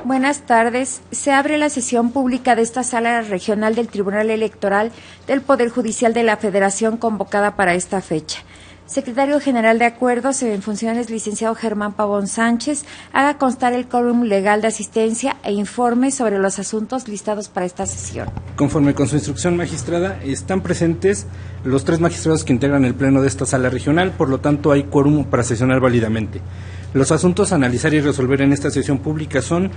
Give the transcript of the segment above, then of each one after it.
Buenas tardes. Se abre la sesión pública de esta Sala Regional del Tribunal Electoral del Poder Judicial de la Federación convocada para esta fecha. Secretario General de Acuerdos en funciones, licenciado Germán Pavón Sánchez, haga constar el quórum legal de asistencia e informe sobre los asuntos listados para esta sesión. Conforme con su instrucción, magistrada, están presentes los 3 magistrados que integran el pleno de esta Sala Regional, por lo tanto hay quórum para sesionar válidamente. Los asuntos a analizar y resolver en esta sesión pública son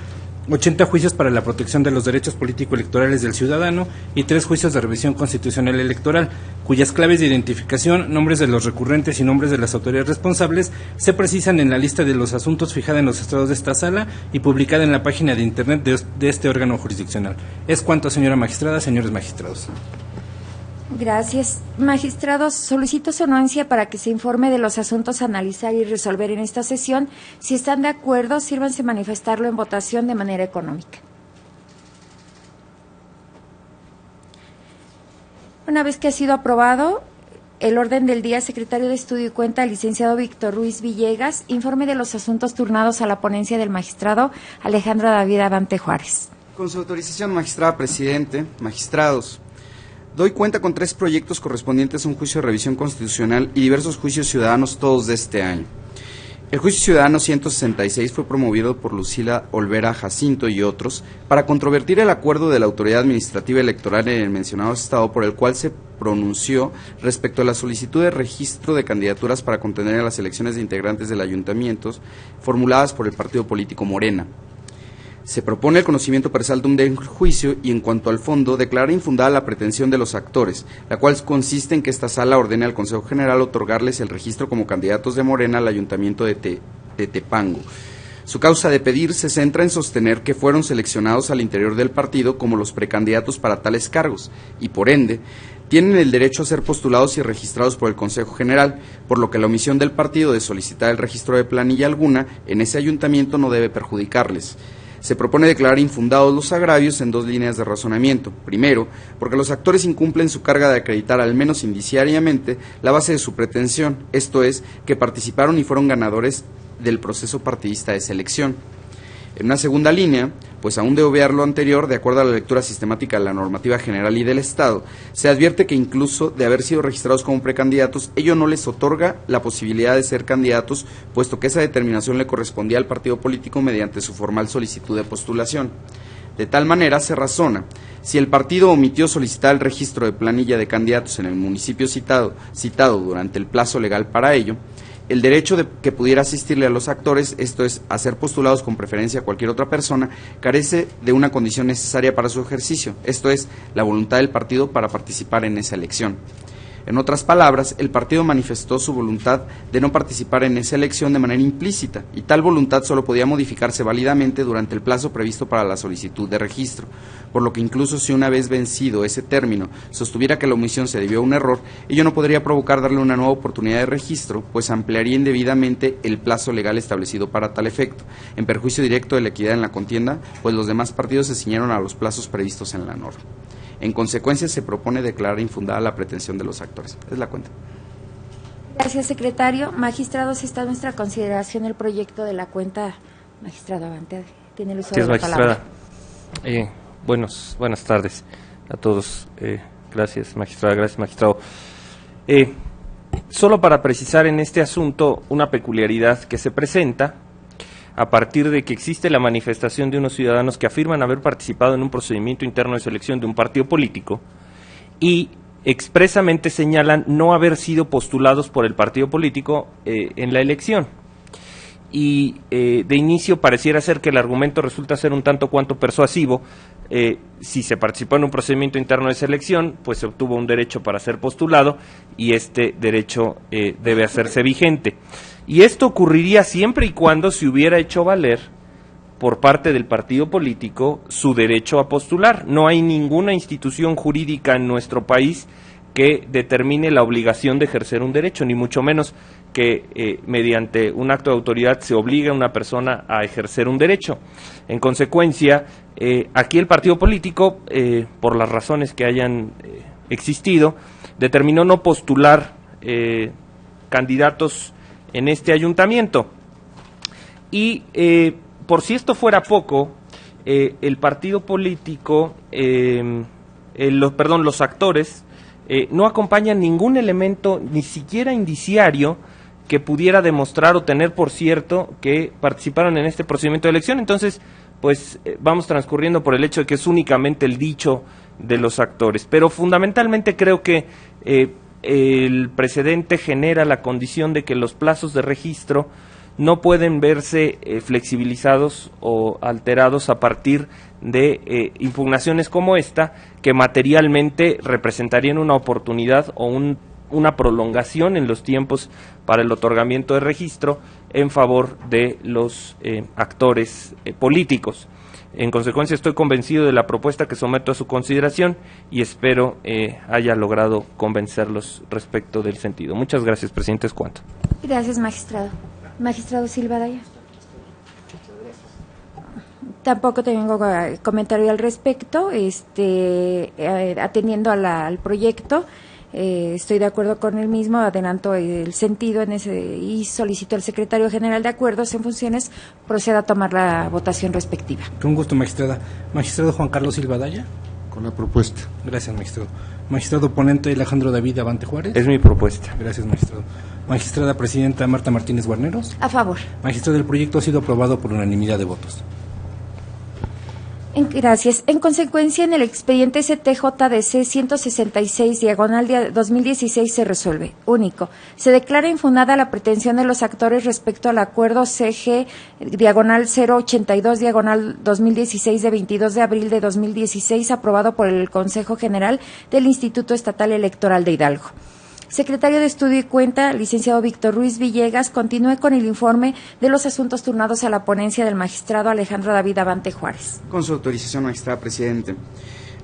80 juicios para la protección de los derechos político-electorales del ciudadano y 3 juicios de revisión constitucional electoral, cuyas claves de identificación, nombres de los recurrentes y nombres de las autoridades responsables se precisan en la lista de los asuntos fijada en los estados de esta sala y publicada en la página de internet de este órgano jurisdiccional. Es cuanto, señora magistrada, señores magistrados. Gracias. Magistrados, solicito su anuencia para que se informe de los asuntos a analizar y resolver en esta sesión. Si están de acuerdo, sírvanse manifestarlo en votación de manera económica. Una vez que ha sido aprobado el orden del día, secretario de Estudio y Cuenta, el licenciado Víctor Ruiz Villegas, informe de los asuntos turnados a la ponencia del magistrado Alejandro David Abante Juárez. Con su autorización, magistrada presidente, magistrados. Doy cuenta con 3 proyectos correspondientes a un juicio de revisión constitucional y diversos juicios ciudadanos, todos de este año. El juicio ciudadano 166 fue promovido por Lucila Olvera Jacinto y otros para controvertir el acuerdo de la Autoridad Administrativa Electoral en el mencionado estado por el cual se pronunció respecto a la solicitud de registro de candidaturas para contener a las elecciones de integrantes del ayuntamiento formuladas por el partido político Morena. Se propone el conocimiento per saltum del juicio y, en cuanto al fondo, declarar infundada la pretensión de los actores, la cual consiste en que esta sala ordene al Consejo General otorgarles el registro como candidatos de Morena al Ayuntamiento de Tepango. Su causa de pedir se centra en sostener que fueron seleccionados al interior del partido como los precandidatos para tales cargos y, por ende, tienen el derecho a ser postulados y registrados por el Consejo General, por lo que la omisión del partido de solicitar el registro de planilla alguna en ese ayuntamiento no debe perjudicarles. Se propone declarar infundados los agravios en 2 líneas de razonamiento. Primero, porque los actores incumplen su carga de acreditar al menos indiciariamente la base de su pretensión, esto es, que participaron y fueron ganadores del proceso partidista de selección. En una segunda línea, pues aún de obviar lo anterior, de acuerdo a la lectura sistemática de la normativa general y del Estado, se advierte que incluso de haber sido registrados como precandidatos, ello no les otorga la posibilidad de ser candidatos, puesto que esa determinación le correspondía al partido político mediante su formal solicitud de postulación. De tal manera se razona, si el partido omitió solicitar el registro de planilla de candidatos en el municipio citado durante el plazo legal para ello, el derecho de que pudiera asistirle a los actores, esto es, a ser postulados con preferencia a cualquier otra persona, carece de una condición necesaria para su ejercicio, esto es, la voluntad del partido para participar en esa elección. En otras palabras, el partido manifestó su voluntad de no participar en esa elección de manera implícita, y tal voluntad solo podía modificarse válidamente durante el plazo previsto para la solicitud de registro, por lo que incluso si una vez vencido ese término sostuviera que la omisión se debió a un error, ello no podría provocar darle una nueva oportunidad de registro, pues ampliaría indebidamente el plazo legal establecido para tal efecto, en perjuicio directo de la equidad en la contienda, pues los demás partidos se ciñeron a los plazos previstos en la norma. En consecuencia, se propone declarar infundada la pretensión de los actores. Es la cuenta. Gracias, secretario. Magistrados, está a nuestra consideración el proyecto de la cuenta. Magistrado Abante, tiene el uso de la palabra. Buenas tardes a todos. Gracias, magistrada. Gracias, magistrado. Solo para precisar en este asunto una peculiaridad que se presenta a partir de que existe la manifestación de unos ciudadanos que afirman haber participado en un procedimiento interno de selección de un partido político y expresamente señalan no haber sido postulados por el partido político en la elección. Y de inicio pareciera ser que el argumento resulta ser un tanto cuanto persuasivo. Si se participó en un procedimiento interno de selección, pues se obtuvo un derecho para ser postulado y este derecho debe hacerse vigente. Y esto ocurriría siempre y cuando se hubiera hecho valer por parte del partido político su derecho a postular. No hay ninguna institución jurídica en nuestro país que determine la obligación de ejercer un derecho, ni mucho menos que mediante un acto de autoridad se obligue a una persona a ejercer un derecho. En consecuencia, aquí el partido político, por las razones que hayan existido, determinó no postular candidatos en este ayuntamiento. Y por si esto fuera poco, el partido político, los actores, no acompañan ningún elemento, ni siquiera indiciario, que pudiera demostrar o tener por cierto que participaron en este procedimiento de elección. Entonces, pues vamos transcurriendo por el hecho de que es únicamente el dicho de los actores. Pero fundamentalmente creo que el precedente genera la condición de que los plazos de registro no pueden verse flexibilizados o alterados a partir de impugnaciones como esta, que materialmente representarían una oportunidad o una prolongación en los tiempos para el otorgamiento de registro en favor de los actores políticos. En consecuencia, estoy convencido de la propuesta que someto a su consideración y espero haya logrado convencerlos respecto del sentido. Muchas gracias, presidente. Es cuanto. Gracias, magistrado. Magistrado Silva Daya. Tampoco tengo comentario al respecto, atendiendo al proyecto. Estoy de acuerdo con el mismo, adelanto el sentido en ese y solicito al secretario general de Acuerdos en Funciones proceda a tomar la votación respectiva. Con gusto, magistrada. Magistrado Juan Carlos Silva Daya. Con la propuesta. Gracias, magistrado. Magistrado ponente Alejandro David Abante Juárez. Es mi propuesta. Gracias, magistrado. Magistrada presidenta Marta Martínez Guarneros. A favor. Magistrado, el proyecto ha sido aprobado por unanimidad de votos. Gracias. En consecuencia, en el expediente STJDC 166/2016 se resuelve. Único. Se declara infundada la pretensión de los actores respecto al acuerdo CG/082/2016 de 22 de abril de 2016 aprobado por el Consejo General del Instituto Estatal Electoral de Hidalgo. Secretario de Estudio y Cuenta, licenciado Víctor Ruiz Villegas, continúe con el informe de los asuntos turnados a la ponencia del magistrado Alejandro David Abante Juárez. Con su autorización, magistrada presidente.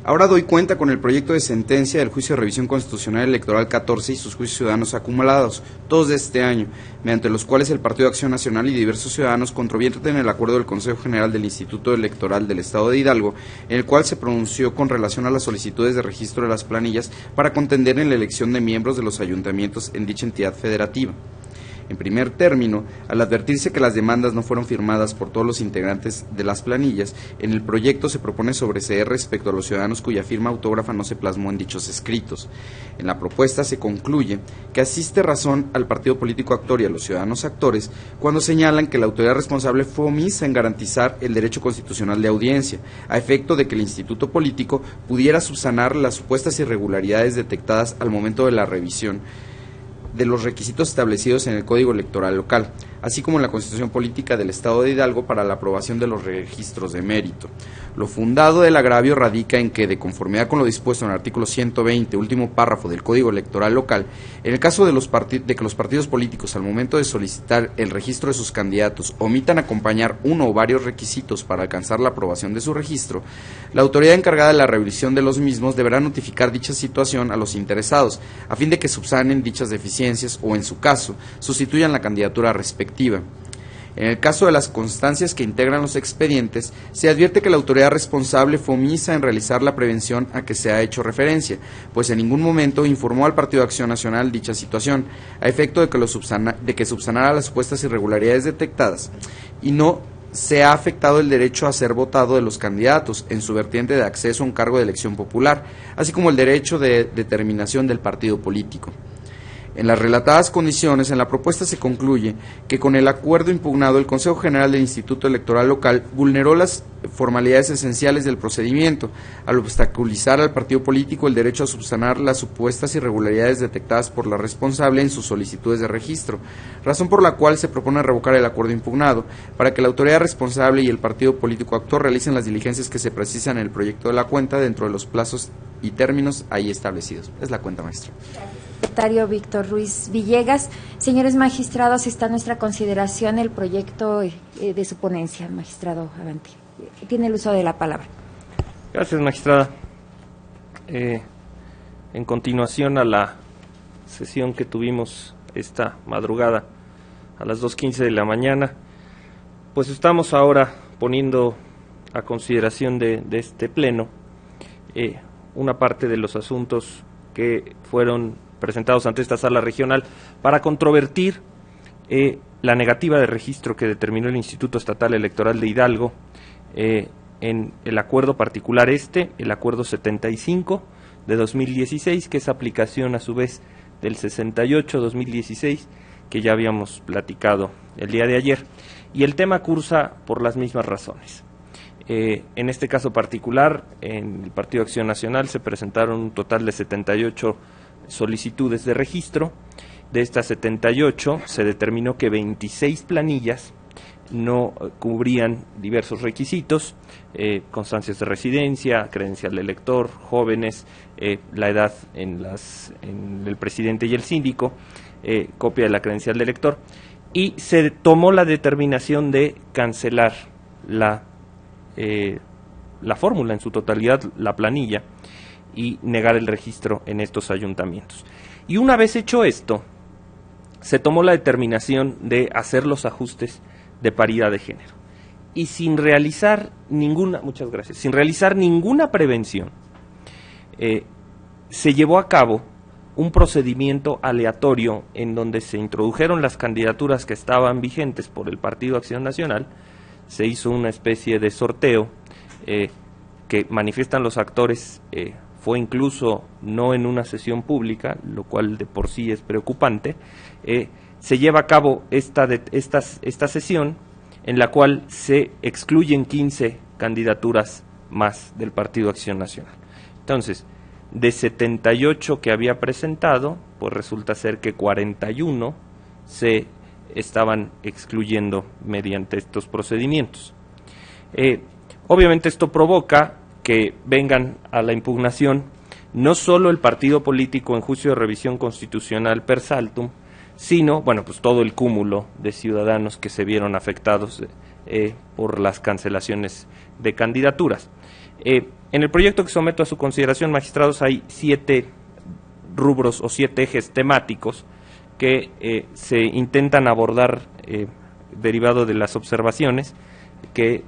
Ahora doy cuenta con el proyecto de sentencia del Juicio de Revisión Constitucional Electoral 14 y sus juicios ciudadanos acumulados, todos de este año, mediante los cuales el Partido de Acción Nacional y diversos ciudadanos controvierten el acuerdo del Consejo General del Instituto Electoral del Estado de Hidalgo, en el cual se pronunció con relación a las solicitudes de registro de las planillas para contender en la elección de miembros de los ayuntamientos en dicha entidad federativa. En primer término, al advertirse que las demandas no fueron firmadas por todos los integrantes de las planillas, en el proyecto se propone sobreseer respecto a los ciudadanos cuya firma autógrafa no se plasmó en dichos escritos. En la propuesta se concluye que asiste razón al partido político actor y a los ciudadanos actores cuando señalan que la autoridad responsable fue omisa en garantizar el derecho constitucional de audiencia, a efecto de que el instituto político pudiera subsanar las supuestas irregularidades detectadas al momento de la revisión de los requisitos establecidos en el Código Electoral Local, así como en la Constitución Política del Estado de Hidalgo para la aprobación de los registros de mérito. Lo fundado del agravio radica en que, de conformidad con lo dispuesto en el artículo 120, último párrafo del Código Electoral Local, en el caso de que los partidos políticos al momento de solicitar el registro de sus candidatos omitan acompañar uno o varios requisitos para alcanzar la aprobación de su registro, la autoridad encargada de la revisión de los mismos deberá notificar dicha situación a los interesados, a fin de que subsanen dichas deficiencias o, en su caso, sustituyan la candidatura respectiva. En el caso de las constancias que integran los expedientes, se advierte que la autoridad responsable fue omisa en realizar la prevención a que se ha hecho referencia, pues en ningún momento informó al Partido de Acción Nacional dicha situación, a efecto de que subsanara las supuestas irregularidades detectadas, y no se ha afectado el derecho a ser votado de los candidatos en su vertiente de acceso a un cargo de elección popular, así como el derecho de determinación del partido político. En las relatadas condiciones, en la propuesta se concluye que con el acuerdo impugnado el Consejo General del Instituto Electoral Local vulneró las formalidades esenciales del procedimiento, al obstaculizar al partido político el derecho a subsanar las supuestas irregularidades detectadas por la responsable en sus solicitudes de registro, razón por la cual se propone revocar el acuerdo impugnado, para que la autoridad responsable y el partido político actor realicen las diligencias que se precisan en el proyecto de la cuenta dentro de los plazos y términos ahí establecidos. Es la cuenta, maestro. Secretario Víctor Ruiz Villegas. Señores magistrados, está a nuestra consideración el proyecto de su ponencia. Magistrado Abante, tiene el uso de la palabra. Gracias, magistrada. En continuación a la sesión que tuvimos esta madrugada a las 2:15 de la mañana, pues estamos ahora poniendo a consideración de este pleno una parte de los asuntos que fueron presentados ante esta sala regional para controvertir la negativa de registro que determinó el Instituto Estatal Electoral de Hidalgo en el acuerdo particular el acuerdo 75 de 2016, que es aplicación a su vez del 68-2016, que ya habíamos platicado el día de ayer. Y el tema cursa por las mismas razones. En este caso particular, en el Partido Acción Nacional se presentaron un total de 78 solicitudes de registro. De estas 78 se determinó que 26 planillas no cubrían diversos requisitos, constancias de residencia, credencial de elector, jóvenes, la edad en el presidente y el síndico, copia de la credencial de elector, y se tomó la determinación de cancelar la fórmula en su totalidad, la planilla, y negar el registro en estos ayuntamientos. Y una vez hecho esto, se tomó la determinación de hacer los ajustes de paridad de género. Y sin realizar ninguna prevención, se llevó a cabo un procedimiento aleatorio en donde se introdujeron las candidaturas que estaban vigentes por el Partido Acción Nacional. Se hizo una especie de sorteo que manifiestan los actores, fue incluso no en una sesión pública, lo cual de por sí es preocupante. Se lleva a cabo esta sesión en la cual se excluyen 15 candidaturas más del Partido Acción Nacional. Entonces, de 78 que había presentado, pues resulta ser que 41 se estaban excluyendo mediante estos procedimientos. Obviamente esto provoca que vengan a la impugnación no solo el partido político en juicio de revisión constitucional per saltum, sino, pues todo el cúmulo de ciudadanos que se vieron afectados por las cancelaciones de candidaturas. En el proyecto que someto a su consideración, magistrados, hay 7 rubros o 7 ejes temáticos que se intentan abordar derivado de las observaciones que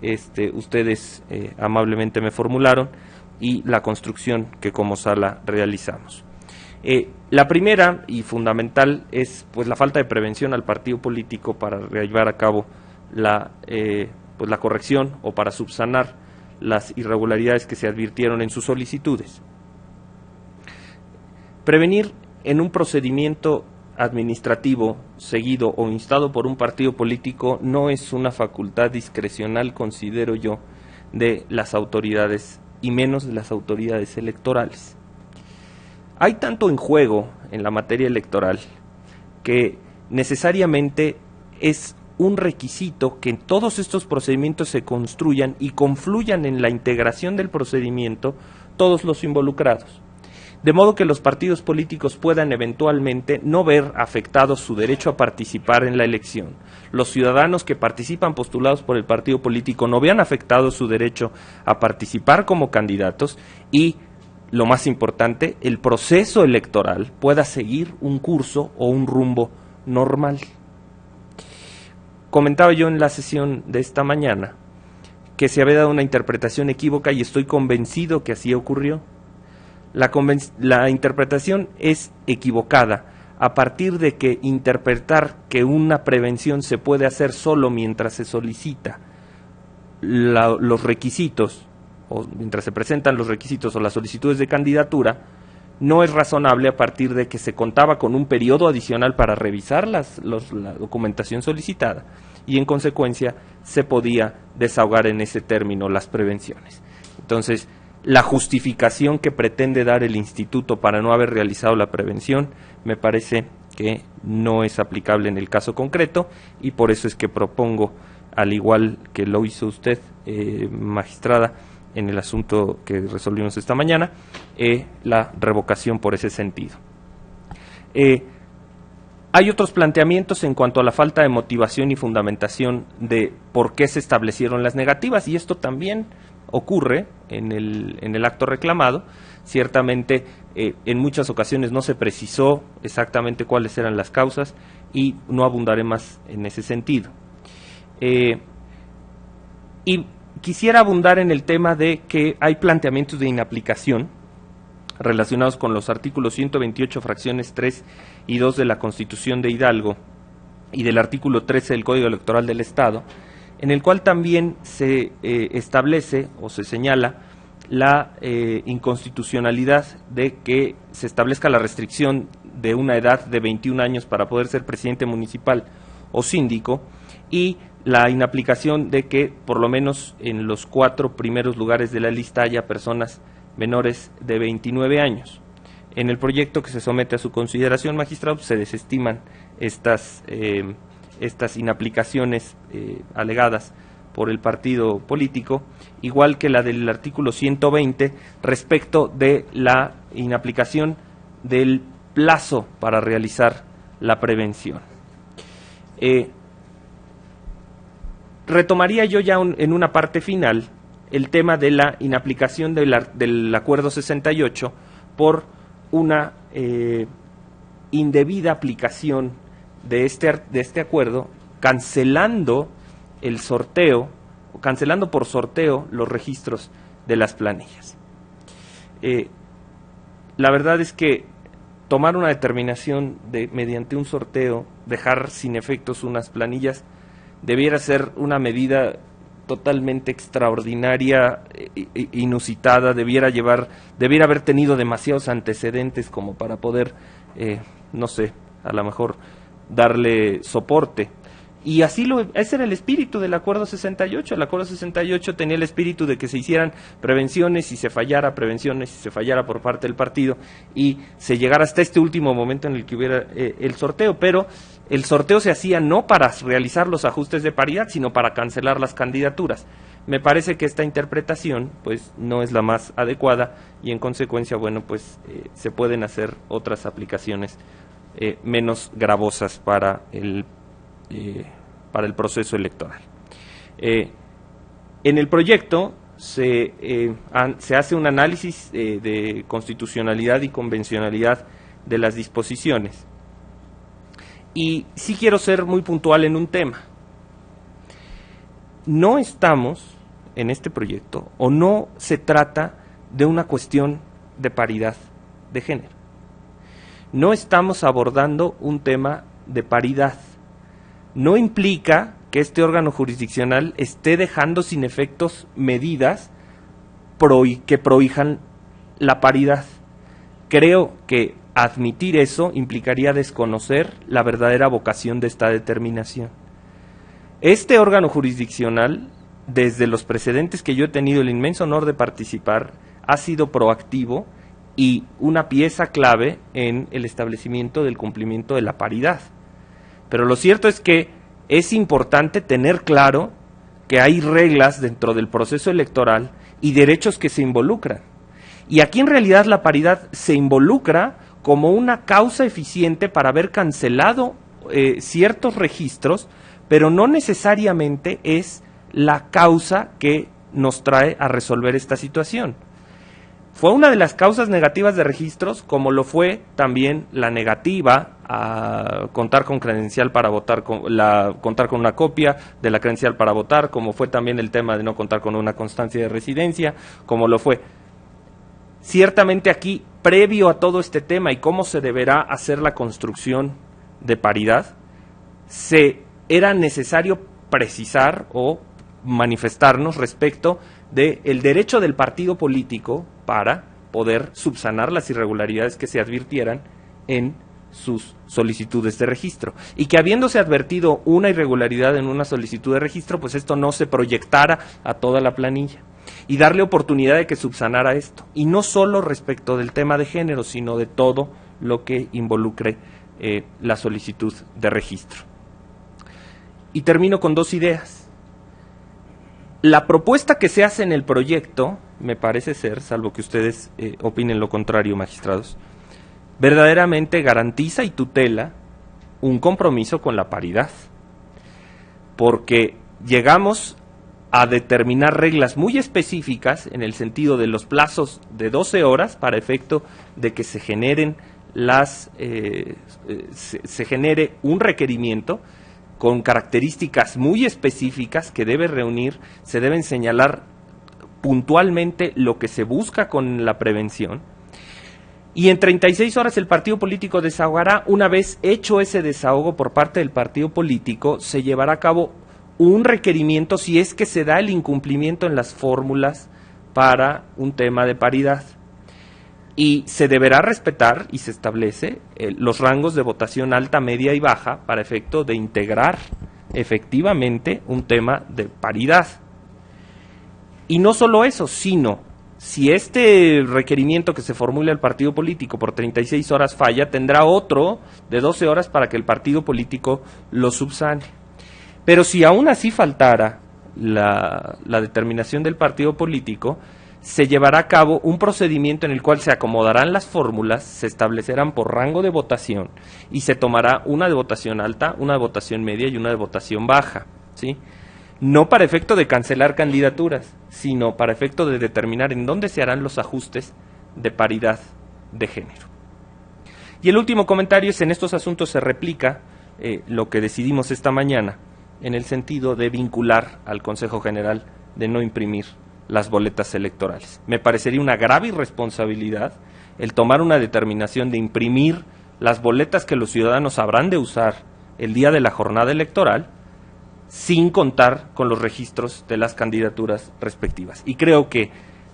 ustedes amablemente me formularon y la construcción que como sala realizamos. La primera y fundamental es la falta de prevención al partido político para llevar a cabo la corrección o para subsanar las irregularidades que se advirtieron en sus solicitudes. Prevenir en un procedimiento administrativo seguido o instado por un partido político no es una facultad discrecional, considero yo, de las autoridades y menos de las autoridades electorales. Hay tanto en juego en la materia electoral que necesariamente es un requisito que todos estos procedimientos se construyan y confluyan en la integración del procedimiento todos los involucrados, de modo que los partidos políticos puedan eventualmente no ver afectado su derecho a participar en la elección. Los ciudadanos que participan postulados por el partido político no vean afectado su derecho a participar como candidatos y, lo más importante, el proceso electoral pueda seguir un curso o un rumbo normal. Comentaba yo en la sesión de esta mañana que se había dado una interpretación equívoca y estoy convencido que así ocurrió. La interpretación es equivocada a partir de que interpretar que una prevención se puede hacer solo mientras se solicita los requisitos o mientras se presentan los requisitos o las solicitudes de candidatura no es razonable a partir de que se contaba con un periodo adicional para revisar la documentación solicitada y en consecuencia se podía desahogar en ese término las prevenciones. Entonces, la justificación que pretende dar el instituto para no haber realizado la prevención me parece que no es aplicable en el caso concreto y por eso es que propongo, al igual que lo hizo usted, magistrada, en el asunto que resolvimos esta mañana, la revocación por ese sentido. Hay otros planteamientos en cuanto a la falta de motivación y fundamentación de por qué se establecieron las negativas, y esto también ocurre en el acto reclamado. Ciertamente, en muchas ocasiones no se precisó exactamente cuáles eran las causas y no abundaré más en ese sentido. Y quisiera abundar en el tema de que hay planteamientos de inaplicación relacionados con los artículos 128, fracciones 3 y 2 de la Constitución de Hidalgo y del artículo 13 del Código Electoral del Estado, en el cual también se establece o se señala la inconstitucionalidad de que se establezca la restricción de una edad de 21 años para poder ser presidente municipal o síndico, y la inaplicación de que por lo menos en los 4 primeros lugares de la lista haya personas menores de 29 años. En el proyecto que se somete a su consideración, magistrado, se desestiman estas inaplicaciones alegadas por el partido político, igual que la del artículo 120 respecto de la inaplicación del plazo para realizar la prevención. Retomaría yo ya en una parte final el tema de la inaplicación del Acuerdo 68 por una indebida aplicación de este acuerdo, cancelando el sorteo, cancelando por sorteo los registros de las planillas. La verdad es que tomar una determinación de, mediante un sorteo, dejar sin efectos unas planillas, debiera ser una medida totalmente extraordinaria, inusitada, debiera haber tenido demasiados antecedentes como para poder, no sé, a lo mejor darle soporte. Y ese era el espíritu del Acuerdo 68. El Acuerdo 68 tenía el espíritu de que se hicieran prevenciones y se fallara por parte del partido, y se llegara hasta este último momento en el que hubiera el sorteo, pero el sorteo se hacía no para realizar los ajustes de paridad, sino para cancelar las candidaturas. Me parece que esta interpretación pues no es la más adecuada, y en consecuencia, bueno, pues se pueden hacer otras aplicaciones menos gravosas para el proceso electoral. En el proyecto se hace un análisis de constitucionalidad y convencionalidad de las disposiciones, y sí quiero ser muy puntual en un tema. No estamos en este proyecto, o no se trata de una cuestión de paridad de género. No estamos abordando un tema de paridad. No implica que este órgano jurisdiccional esté dejando sin efectos medidas que prohijan la paridad. Creo que admitir eso implicaría desconocer la verdadera vocación de esta determinación. Este órgano jurisdiccional, desde los precedentes que yo he tenido el inmenso honor de participar, ha sido proactivo y una pieza clave en el establecimiento del cumplimiento de la paridad. Pero lo cierto es que es importante tener claro que hay reglas dentro del proceso electoral y derechos que se involucran. Y aquí en realidad la paridad se involucra como una causa eficiente para haber cancelado ciertos registros, pero no necesariamente es la causa que nos trae a resolver esta situación. Fue una de las causas negativas de registros, como lo fue también la negativa a contar con credencial para votar, contar con una copia de la credencial para votar, como fue también el tema de no contar con una constancia de residencia, como lo fue. Ciertamente aquí, previo a todo este tema y cómo se deberá hacer la construcción de paridad, era necesario precisar o manifestarnos respecto del derecho del partido político para poder subsanar las irregularidades que se advirtieran en sus solicitudes de registro, y que habiéndose advertido una irregularidad en una solicitud de registro, pues esto no se proyectara a toda la planilla, y darle oportunidad de que subsanara esto, y no solo respecto del tema de género, sino de todo lo que involucre la solicitud de registro. Y termino con 2 ideas. La propuesta que se hace en el proyecto, me parece ser, salvo que ustedes opinen lo contrario, magistrados, verdaderamente garantiza y tutela un compromiso con la paridad, porque llegamos a determinar reglas muy específicas en el sentido de los plazos de 12 horas para efecto de que se generen se genere un requerimiento con características muy específicas que debe reunir, se deben señalar puntualmente lo que se busca con la prevención, y en 36 horas el partido político desahogará. Una vez hecho ese desahogo por parte del partido político, se llevará a cabo un requerimiento si es que se da el incumplimiento en las fórmulas para un tema de paridad. Y se deberá respetar, y se establece, los rangos de votación alta, media y baja para efecto de integrar efectivamente un tema de paridad. Y no solo eso, sino si este requerimiento que se formule al partido político por 36 horas falla, tendrá otro de 12 horas para que el partido político lo subsane. Pero si aún así faltara la determinación del partido político, se llevará a cabo un procedimiento en el cual se acomodarán las fórmulas, se establecerán por rango de votación y se tomará una de votación alta, una de votación media y una de votación baja, ¿sí? No para efecto de cancelar candidaturas, sino para efecto de determinar en dónde se harán los ajustes de paridad de género. Y el último comentario es: en estos asuntos se replica lo que decidimos esta mañana, en el sentido de vincular al Consejo General de no imprimir las boletas electorales. Me parecería una grave irresponsabilidad el tomar una determinación de imprimir las boletas que los ciudadanos habrán de usar el día de la jornada electoral sin contar con los registros de las candidaturas respectivas. Y creo que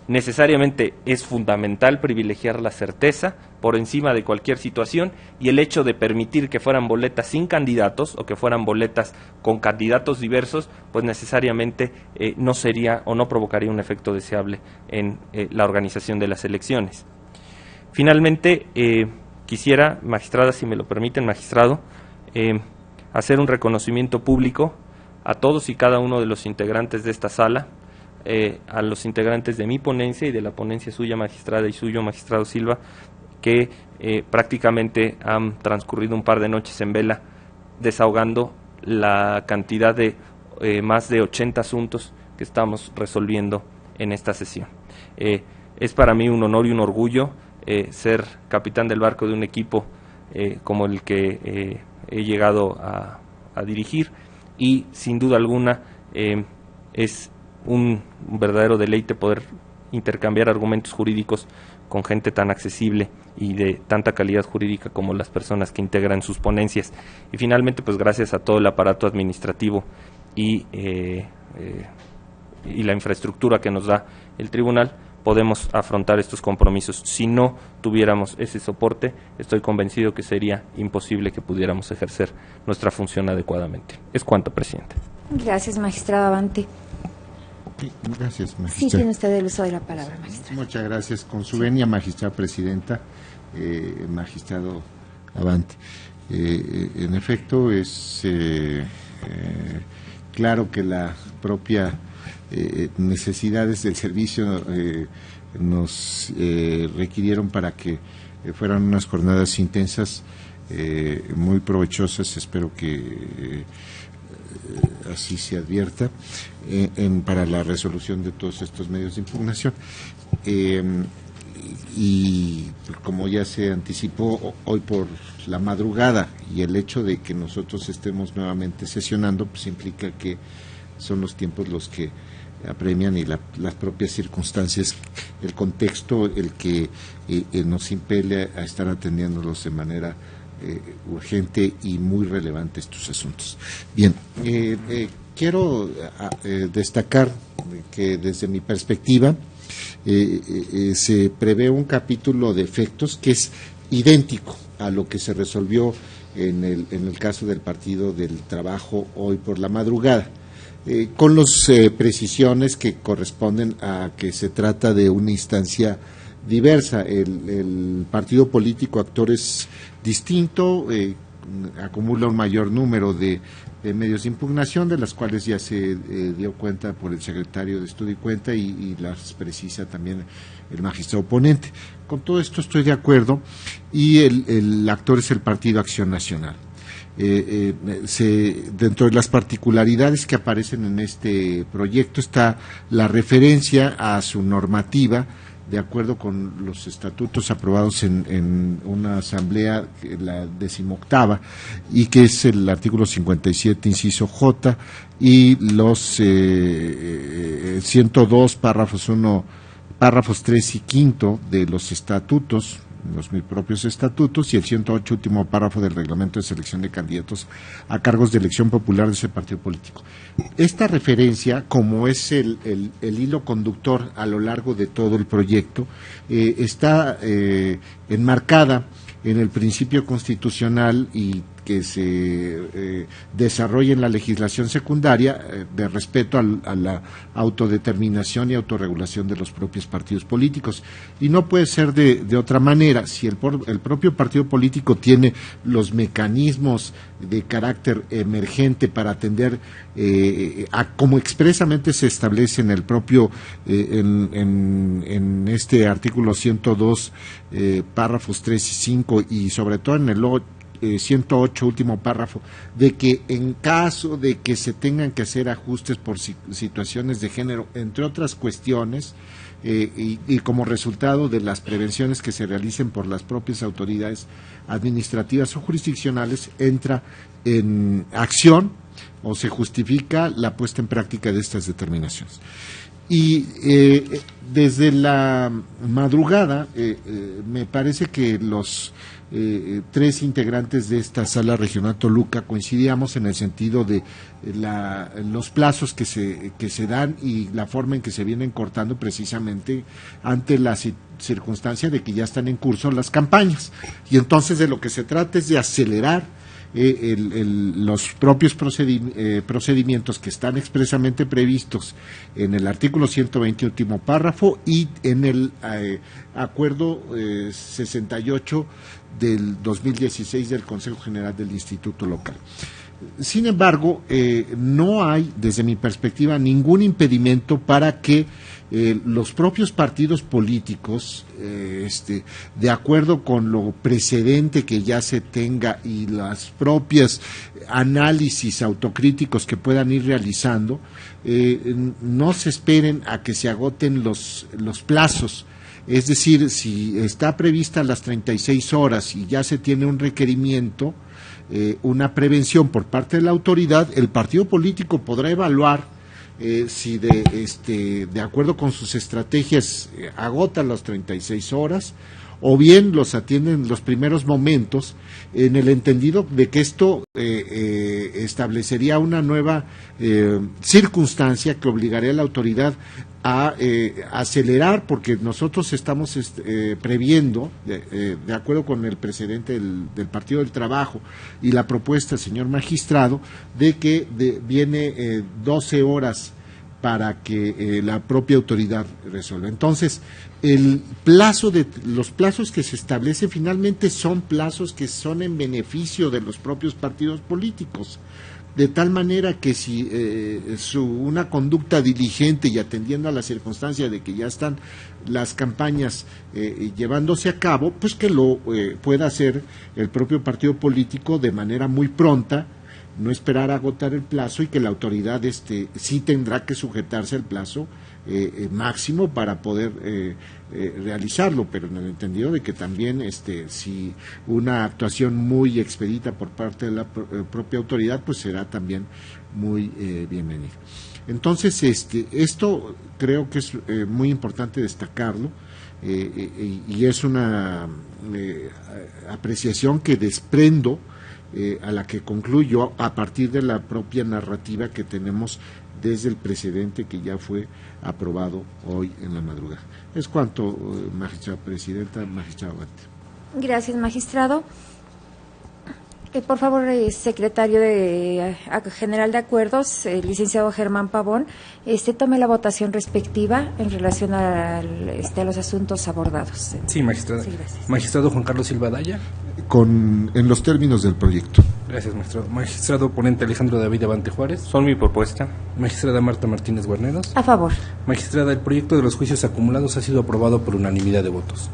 necesariamente es fundamental privilegiar la certeza por encima de cualquier situación, y el hecho de permitir que fueran boletas sin candidatos o que fueran boletas con candidatos diversos, pues necesariamente no sería o no provocaría un efecto deseable en la organización de las elecciones. Finalmente, quisiera, magistrada, si me lo permiten, magistrado, hacer un reconocimiento público a todos y cada uno de los integrantes de esta sala, a los integrantes de mi ponencia y de la ponencia suya, magistrada, y suyo, magistrado Silva, que prácticamente han transcurrido un par de noches en vela desahogando la cantidad de más de 80 asuntos que estamos resolviendo en esta sesión. Es para mí un honor y un orgullo ser capitán del barco de un equipo como el que he llegado a dirigir, y sin duda alguna es un verdadero deleite poder intercambiar argumentos jurídicos con gente tan accesible y de tanta calidad jurídica como las personas que integran sus ponencias. Y finalmente, pues gracias a todo el aparato administrativo y la infraestructura que nos da el tribunal, podemos afrontar estos compromisos. Si no tuviéramos ese soporte, estoy convencido que sería imposible que pudiéramos ejercer nuestra función adecuadamente. Es cuanto, presidente. Gracias, magistrado Abante. Gracias, magistrada. Sí, tiene usted el uso de la palabra, magistrada. Muchas gracias. Con su venia, magistrada presidenta, magistrado Abante. En efecto, es claro que la propia necesidades del servicio nos requirieron para que fueran unas jornadas intensas, muy provechosas. Espero que así se advierta para la resolución de todos estos medios de impugnación. Y como ya se anticipó hoy por la madrugada, y el hecho de que nosotros estemos nuevamente sesionando, pues implica que son los tiempos los que apremian, y las propias circunstancias, el contexto, el que nos impele a estar atendiéndolos de manera urgente y muy relevante estos asuntos. Bien, quiero destacar que desde mi perspectiva se prevé un capítulo de efectos que es idéntico a lo que se resolvió en el caso del Partido del Trabajo hoy por la madrugada, con las precisiones que corresponden a que se trata de una instancia diversa. El partido político actor es distinto, acumula un mayor número de medios de impugnación, de las cuales ya se dio cuenta por el secretario de Estudio y Cuenta, y las precisa también el magistrado ponente. Con todo esto estoy de acuerdo, y el actor es el Partido Acción Nacional. Dentro de las particularidades que aparecen en este proyecto está la referencia a su normativa, de acuerdo con los estatutos aprobados en una asamblea, la 18ª, y que es el artículo 57, inciso J, y los 102, párrafos 3 y 5 de los estatutos los mis propios estatutos, y el 108, último párrafo del reglamento de selección de candidatos a cargos de elección popular de ese partido político. Esta referencia, como es el hilo conductor a lo largo de todo el proyecto, está enmarcada en el principio constitucional y que se desarrolla en la legislación secundaria de respeto a la autodeterminación y autorregulación de los propios partidos políticos. Y no puede ser de otra manera. Si el propio partido político tiene los mecanismos de carácter emergente para atender como expresamente se establece en el propio en este artículo 102 párrafos 3 y 5, y sobre todo en el 108, último párrafo, de que en caso de que se tengan que hacer ajustes por situaciones de género, entre otras cuestiones, y como resultado de las prevenciones que se realicen por las propias autoridades administrativas o jurisdiccionales, entra en acción o se justifica la puesta en práctica de estas determinaciones. Y desde la madrugada me parece que los tres integrantes de esta sala regional Toluca coincidíamos en el sentido de los plazos que se dan y la forma en que se vienen cortando precisamente ante la circunstancia de que ya están en curso las campañas. Y entonces de lo que se trata es de acelerar los propios procedimientos que están expresamente previstos en el artículo 120, último párrafo, y en el acuerdo 68 del 2016 del Consejo General del Instituto Local. Sin embargo, no hay, desde mi perspectiva, ningún impedimento para que los propios partidos políticos, de acuerdo con lo precedente que ya se tenga y las propias análisis autocríticos que puedan ir realizando, no se esperen a que se agoten los plazos. Es decir, si está prevista las 36 horas y ya se tiene un requerimiento, una prevención por parte de la autoridad, el partido político podrá evaluar si de acuerdo con sus estrategias agotan las 36 horas o bien los atienden en los primeros momentos, en el entendido de que esto establecería una nueva circunstancia que obligaría a la autoridad a acelerar, porque nosotros estamos previendo, de acuerdo con el precedente del Partido del Trabajo y la propuesta, señor magistrado, de que viene 12 horas para que la propia autoridad resuelva. Entonces, los plazos que se establecen finalmente son plazos que son en beneficio de los propios partidos políticos, de tal manera que si una conducta diligente y atendiendo a la circunstancia de que ya están las campañas llevándose a cabo, pues que lo pueda hacer el propio partido político de manera muy pronta, no esperar a agotar el plazo, y que la autoridad sí tendrá que sujetarse al plazo máximo para poder realizarlo, pero en el entendido de que también si una actuación muy expedita por parte de la propia autoridad, pues será también muy bienvenido. Entonces, esto creo que es muy importante destacarlo, y es una apreciación que desprendo, a la que concluyo a partir de la propia narrativa que tenemos desde el precedente que ya fue aprobado hoy en la madrugada. Es cuanto, magistrada presidenta, magistrado Gante. Gracias, magistrado. Por favor, secretario general de Acuerdos, licenciado Germán Pavón, tome la votación respectiva en relación a los asuntos abordados. Sí, magistrada. Sí, gracias. Magistrado Juan Carlos Silva Daya. En los términos del proyecto. Gracias, magistrado. Magistrado ponente Alejandro David Abante Juárez. Son mi propuesta. Magistrada Marta Martínez Guarneros. A favor. Magistrada, el proyecto de los juicios acumulados ha sido aprobado por unanimidad de votos.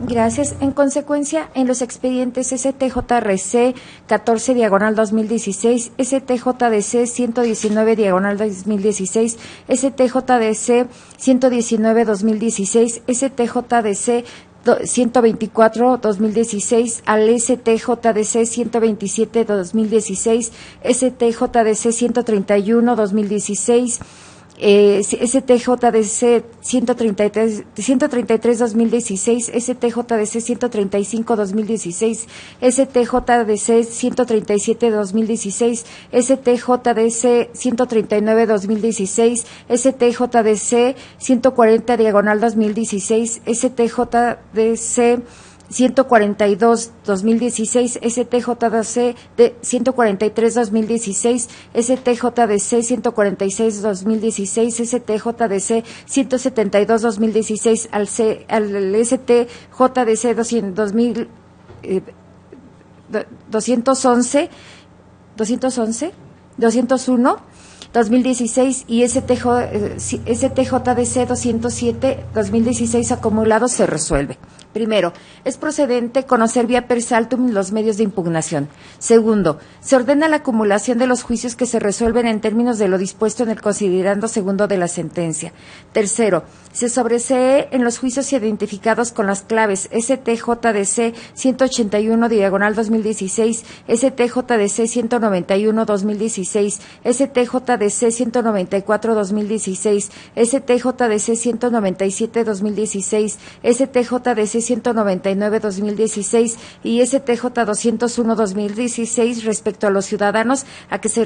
Gracias. En consecuencia, en los expedientes STJRC 14/2016, STJDC 119/2016, STJDC 119/2016, STJDC 124/2016, al STJDC 127/2016, STJDC 131/2016, STJDC 133-2016, STJDC 135-2016, STJDC 137-2016, STJDC 139-2016, STJDC 140/2016, STJDC 142-2016, STJDC de 143-2016, STJDC 146-2016, STJDC 172-2016, al STJDC 201-2016 y STJDC 207-2016 acumulados se resuelve. Primero, es procedente conocer vía per saltum los medios de impugnación. Segundo, se ordena la acumulación de los juicios que se resuelven en términos de lo dispuesto en el considerando segundo de la sentencia. Tercero, se sobresee en los juicios identificados con las claves STJDC 181/2016, STJDC 191/2016, STJDC 194/2016, STJDC 197/2016, STJDC 199/2016 y STJ 201/2016 respecto a los ciudadanos a que se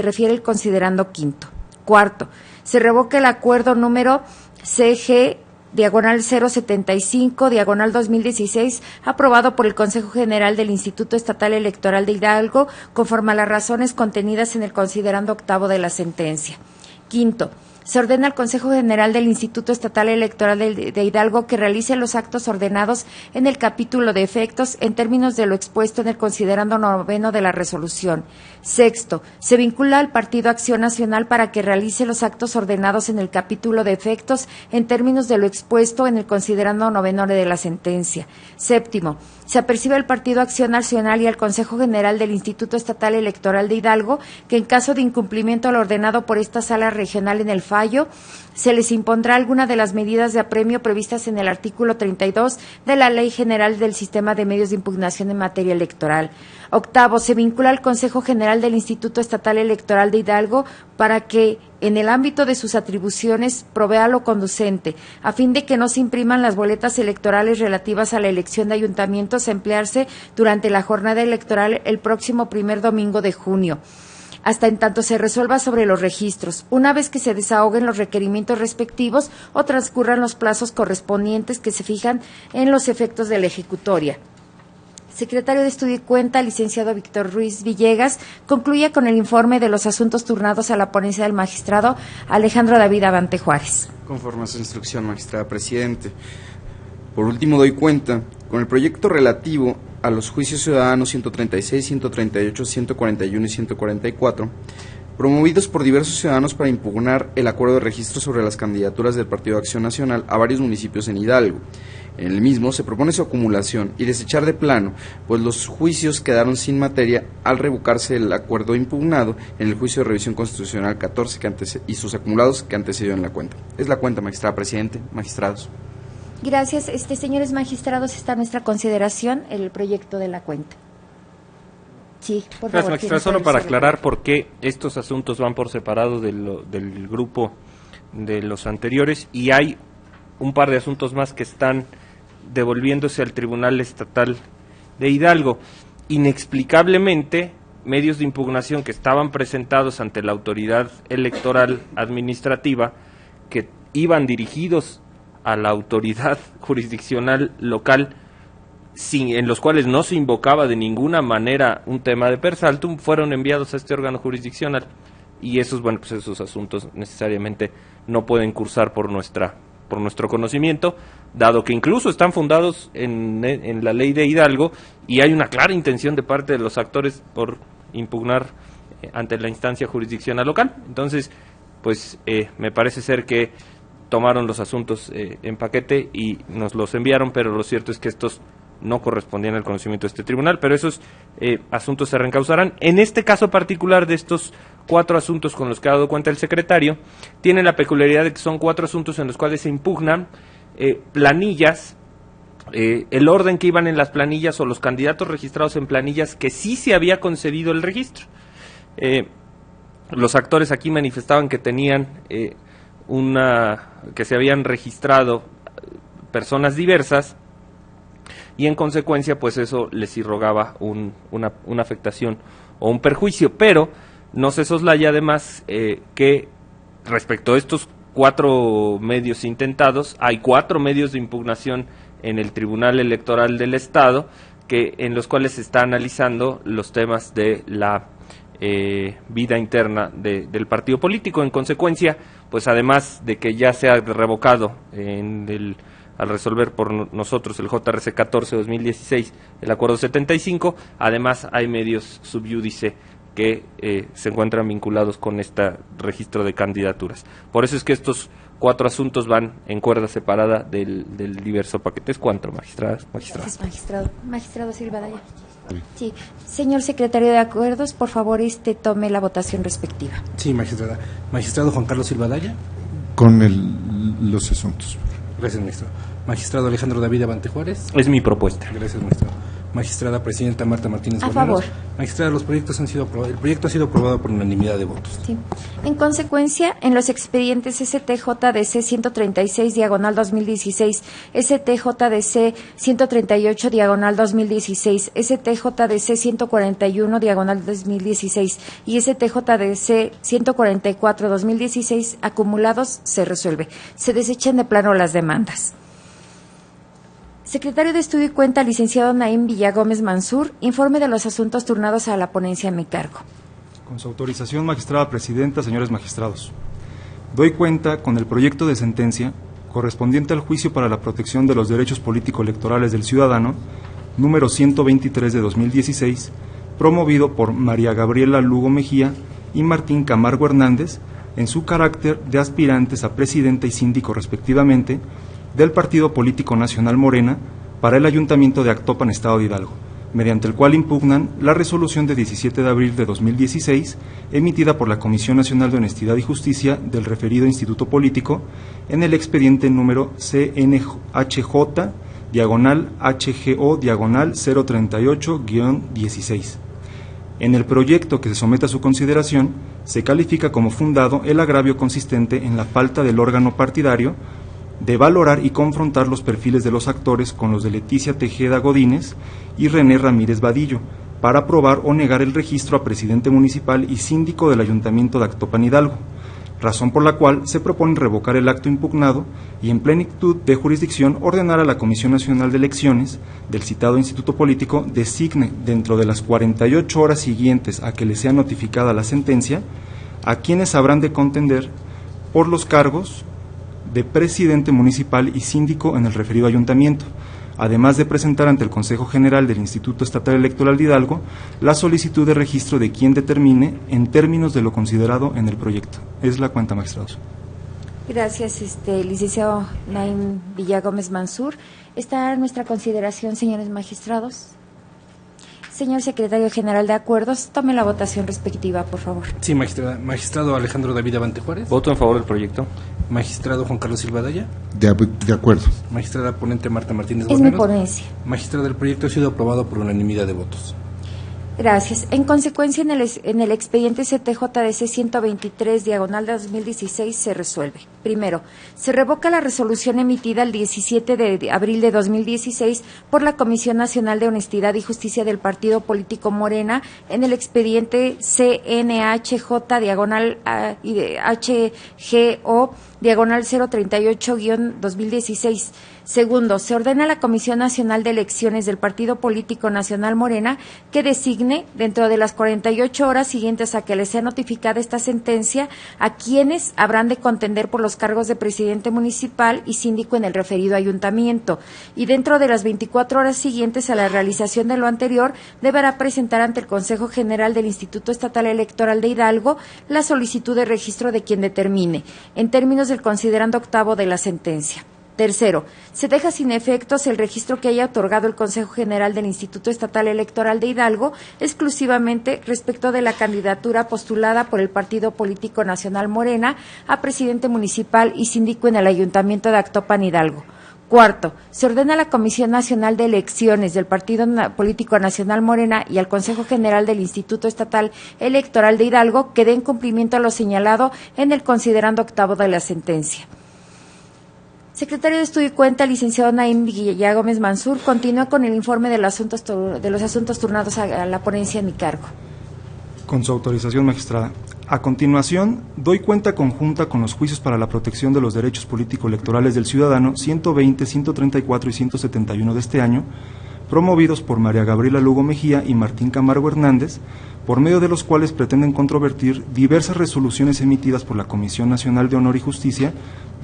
refiere el considerando quinto. Cuarto, se revoca el acuerdo número CG/075/2016 aprobado por el Consejo General del Instituto Estatal Electoral de Hidalgo conforme a las razones contenidas en el considerando octavo de la sentencia. Quinto, se ordena al Consejo General del Instituto Estatal Electoral de Hidalgo que realice los actos ordenados en el capítulo de efectos en términos de lo expuesto en el considerando noveno de la resolución. Sexto, se vincula al Partido Acción Nacional para que realice los actos ordenados en el capítulo de efectos en términos de lo expuesto en el considerando noveno de la sentencia. Séptimo, se apercibe al Partido Acción Nacional y al Consejo General del Instituto Estatal Electoral de Hidalgo que en caso de incumplimiento a lo ordenado por esta sala regional en el fallo, se les impondrá alguna de las medidas de apremio previstas en el artículo 32 de la Ley General del Sistema de Medios de Impugnación en materia electoral. Octavo, se vincula al Consejo General del Instituto Estatal Electoral de Hidalgo para que, en el ámbito de sus atribuciones, provea lo conducente, a fin de que no se impriman las boletas electorales relativas a la elección de ayuntamientos a emplearse durante la jornada electoral el próximo primer domingo de junio, hasta en tanto se resuelva sobre los registros, una vez que se desahoguen los requerimientos respectivos o transcurran los plazos correspondientes que se fijan en los efectos de la ejecutoria. Secretario de Estudio y Cuenta, licenciado Víctor Ruiz Villegas, concluye con el informe de los asuntos turnados a la ponencia del magistrado Alejandro David Abante Juárez. Conforme a su instrucción, magistrada presidente. Por último, doy cuenta con el proyecto relativo a los juicios ciudadanos 136, 138, 141 y 144, promovidos por diversos ciudadanos para impugnar el acuerdo de registro sobre las candidaturas del Partido Acción Nacional a varios municipios en Hidalgo. En el mismo se propone su acumulación y desechar de plano, pues los juicios quedaron sin materia al revocarse el acuerdo impugnado en el juicio de revisión constitucional 14 y sus acumulados que antecedió en la cuenta. Es la cuenta, magistrada presidente, magistrados. Gracias. Señores magistrados, está a nuestra consideración el proyecto de la cuenta. Sí, por favor. Magistrado, solo para aclarar por qué estos asuntos van por separado del grupo de los anteriores y hay un par de asuntos más que están devolviéndose al Tribunal Estatal de Hidalgo. Inexplicablemente, medios de impugnación que estaban presentados ante la autoridad electoral administrativa, que iban dirigidos a la autoridad jurisdiccional local, en los cuales no se invocaba de ninguna manera un tema de per saltum, fueron enviados a este órgano jurisdiccional. Y esos asuntos necesariamente no pueden cursar por nuestro conocimiento, dado que incluso están fundados en la ley de Hidalgo y hay una clara intención de parte de los actores por impugnar ante la instancia jurisdiccional local. Entonces, pues me parece ser que tomaron los asuntos en paquete y nos los enviaron, pero lo cierto es que estos no correspondían al conocimiento de este tribunal, pero esos asuntos se reencauzarán. En este caso particular de estos 4 asuntos con los que ha dado cuenta el secretario, tiene la peculiaridad de que son 4 asuntos en los cuales se impugnan planillas, el orden que iban en las planillas o los candidatos registrados en planillas que sí se había concedido el registro. los actores aquí manifestaban que tenían que se habían registrado personas diversas, y en consecuencia pues eso les irrogaba una afectación o un perjuicio, pero no se soslaya además que respecto a estos 4 medios intentados, hay 4 medios de impugnación en el Tribunal Electoral del Estado, en los cuales se está analizando los temas de la vida interna del partido político. En consecuencia, pues además de que ya se ha revocado al resolver por nosotros el JRC 14-2016 el acuerdo 75, además hay medios sub iudice que se encuentran vinculados con este registro de candidaturas. Por eso es que estos 4 asuntos van en cuerda separada del diverso paquete. ¿Es cuánto, magistradas? Gracias, magistrado. Magistrado Silva Daya. Sí. Señor secretario de Acuerdos, por favor, tome la votación respectiva. Sí, magistrada. Magistrado Juan Carlos Silva Daya. Con los asuntos. Gracias, magistrado. Magistrado Alejandro David Abante Juárez. Es mi propuesta. Gracias, magistrado. Magistrada Presidenta Marta Martínez A Boneros. favor. Magistrada, el proyecto ha sido aprobado por unanimidad de votos. Sí. En consecuencia, en los expedientes STJDC 136/2016, STJDC 138/2016, STJDC 141/2016 y STJDC 144/2016 acumulados, se resuelve. Se desechan de plano las demandas. Secretario de Estudio y Cuenta, licenciado Naim Villagómez Mansur, informe de los asuntos turnados a la ponencia a mi cargo. Con su autorización, magistrada presidenta, señores magistrados, doy cuenta con el proyecto de sentencia correspondiente al juicio para la protección de los derechos político-electorales del ciudadano, número 123 de 2016, promovido por María Gabriela Lugo Mejía y Martín Camargo Hernández, en su carácter de aspirantes a presidenta y síndico respectivamente, del Partido Político Nacional Morena para el Ayuntamiento de Actopan, Estado de Hidalgo, mediante el cual impugnan la resolución de 17 de abril de 2016, emitida por la Comisión Nacional de Honestidad y Justicia del referido Instituto Político, en el expediente número CNHJ-HGO-038-16. En el proyecto que se somete a su consideración, se califica como fundado el agravio consistente en la falta del órgano partidario de valorar y confrontar los perfiles de los actores con los de Leticia Tejeda Godínez y René Ramírez Vadillo, para aprobar o negar el registro a presidente municipal y síndico del Ayuntamiento de Actopan Hidalgo, razón por la cual se propone revocar el acto impugnado y, en plenitud de jurisdicción, ordenar a la Comisión Nacional de Elecciones del citado Instituto Político designe, dentro de las 48 horas siguientes a que le sea notificada la sentencia, a quienes habrán de contender por los cargos de presidente municipal y síndico en el referido ayuntamiento, además de presentar ante el Consejo General del Instituto Estatal Electoral de Hidalgo la solicitud de registro de quien determine en términos de lo considerado en el proyecto. Es la cuenta, magistrados. Gracias, licenciado Naim Villagómez Mansur. Está a nuestra consideración, señores magistrados. Señor secretario general de Acuerdos, tome la votación respectiva, por favor. Sí, magistrada. Magistrado Alejandro David Abante Juárez. Voto en favor del proyecto. Magistrado Juan Carlos Silva Daya. De acuerdo. Magistrada ponente Marta Martínez Es Boneros. mi ponencia. Magistrada, el proyecto ha sido aprobado por unanimidad de votos. Gracias. En consecuencia, en el expediente CTJDC 123/2016 se resuelve. Primero, se revoca la resolución emitida el 17 de abril de 2016 por la Comisión Nacional de Honestidad y Justicia del Partido Político Morena en el expediente CNHJ-HGO-038-2016. Segundo, se ordena a la Comisión Nacional de Elecciones del Partido Político Nacional Morena que designe, dentro de las 48 horas siguientes a que les sea notificada esta sentencia, a quienes habrán de contender por los cargos de presidente municipal y síndico en el referido ayuntamiento. Y dentro de las 24 horas siguientes a la realización de lo anterior, deberá presentar ante el Consejo General del Instituto Estatal Electoral de Hidalgo la solicitud de registro de quien determine, en términos del considerando octavo de la sentencia. Tercero, se deja sin efectos el registro que haya otorgado el Consejo General del Instituto Estatal Electoral de Hidalgo exclusivamente respecto de la candidatura postulada por el Partido Político Nacional Morena a presidente municipal y síndico en el Ayuntamiento de Actopan Hidalgo. Cuarto, se ordena a la Comisión Nacional de Elecciones del Partido Político Nacional Morena y al Consejo General del Instituto Estatal Electoral de Hidalgo que den cumplimiento a lo señalado en el considerando octavo de la sentencia. Secretario de Estudio y Cuenta, licenciado Naim Villagómez Mansur, continúa con el informe de los asuntos turnados a la ponencia en mi cargo. Con su autorización, magistrada. A continuación, doy cuenta conjunta con los juicios para la protección de los derechos político-electorales del ciudadano 120, 134 y 171 de este año, promovidos por María Gabriela Lugo Mejía y Martín Camargo Hernández, por medio de los cuales pretenden controvertir diversas resoluciones emitidas por la Comisión Nacional de Honor y Justicia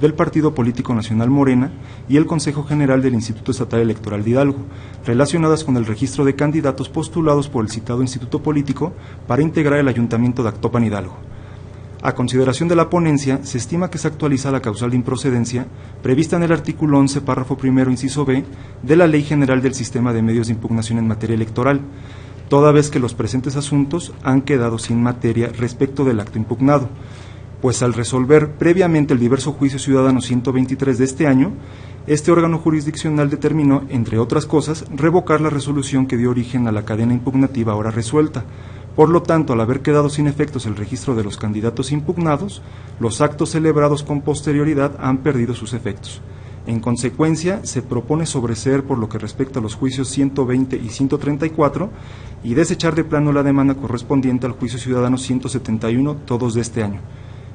del Partido Político Nacional Morena y el Consejo General del Instituto Estatal Electoral de Hidalgo, relacionadas con el registro de candidatos postulados por el citado instituto político para integrar el Ayuntamiento de Actopan Hidalgo. A consideración de la ponencia, se estima que se actualiza la causal de improcedencia prevista en el artículo 11, párrafo primero, inciso B, de la Ley General del Sistema de Medios de Impugnación en materia electoral, toda vez que los presentes asuntos han quedado sin materia respecto del acto impugnado, pues al resolver previamente el diverso juicio ciudadano 123 de este año, este órgano jurisdiccional determinó, entre otras cosas, revocar la resolución que dio origen a la cadena impugnativa ahora resuelta. Por lo tanto, al haber quedado sin efectos el registro de los candidatos impugnados, los actos celebrados con posterioridad han perdido sus efectos. En consecuencia, se propone sobreseer por lo que respecta a los juicios 120 y 134 y desechar de plano la demanda correspondiente al juicio ciudadano 171, todos de este año.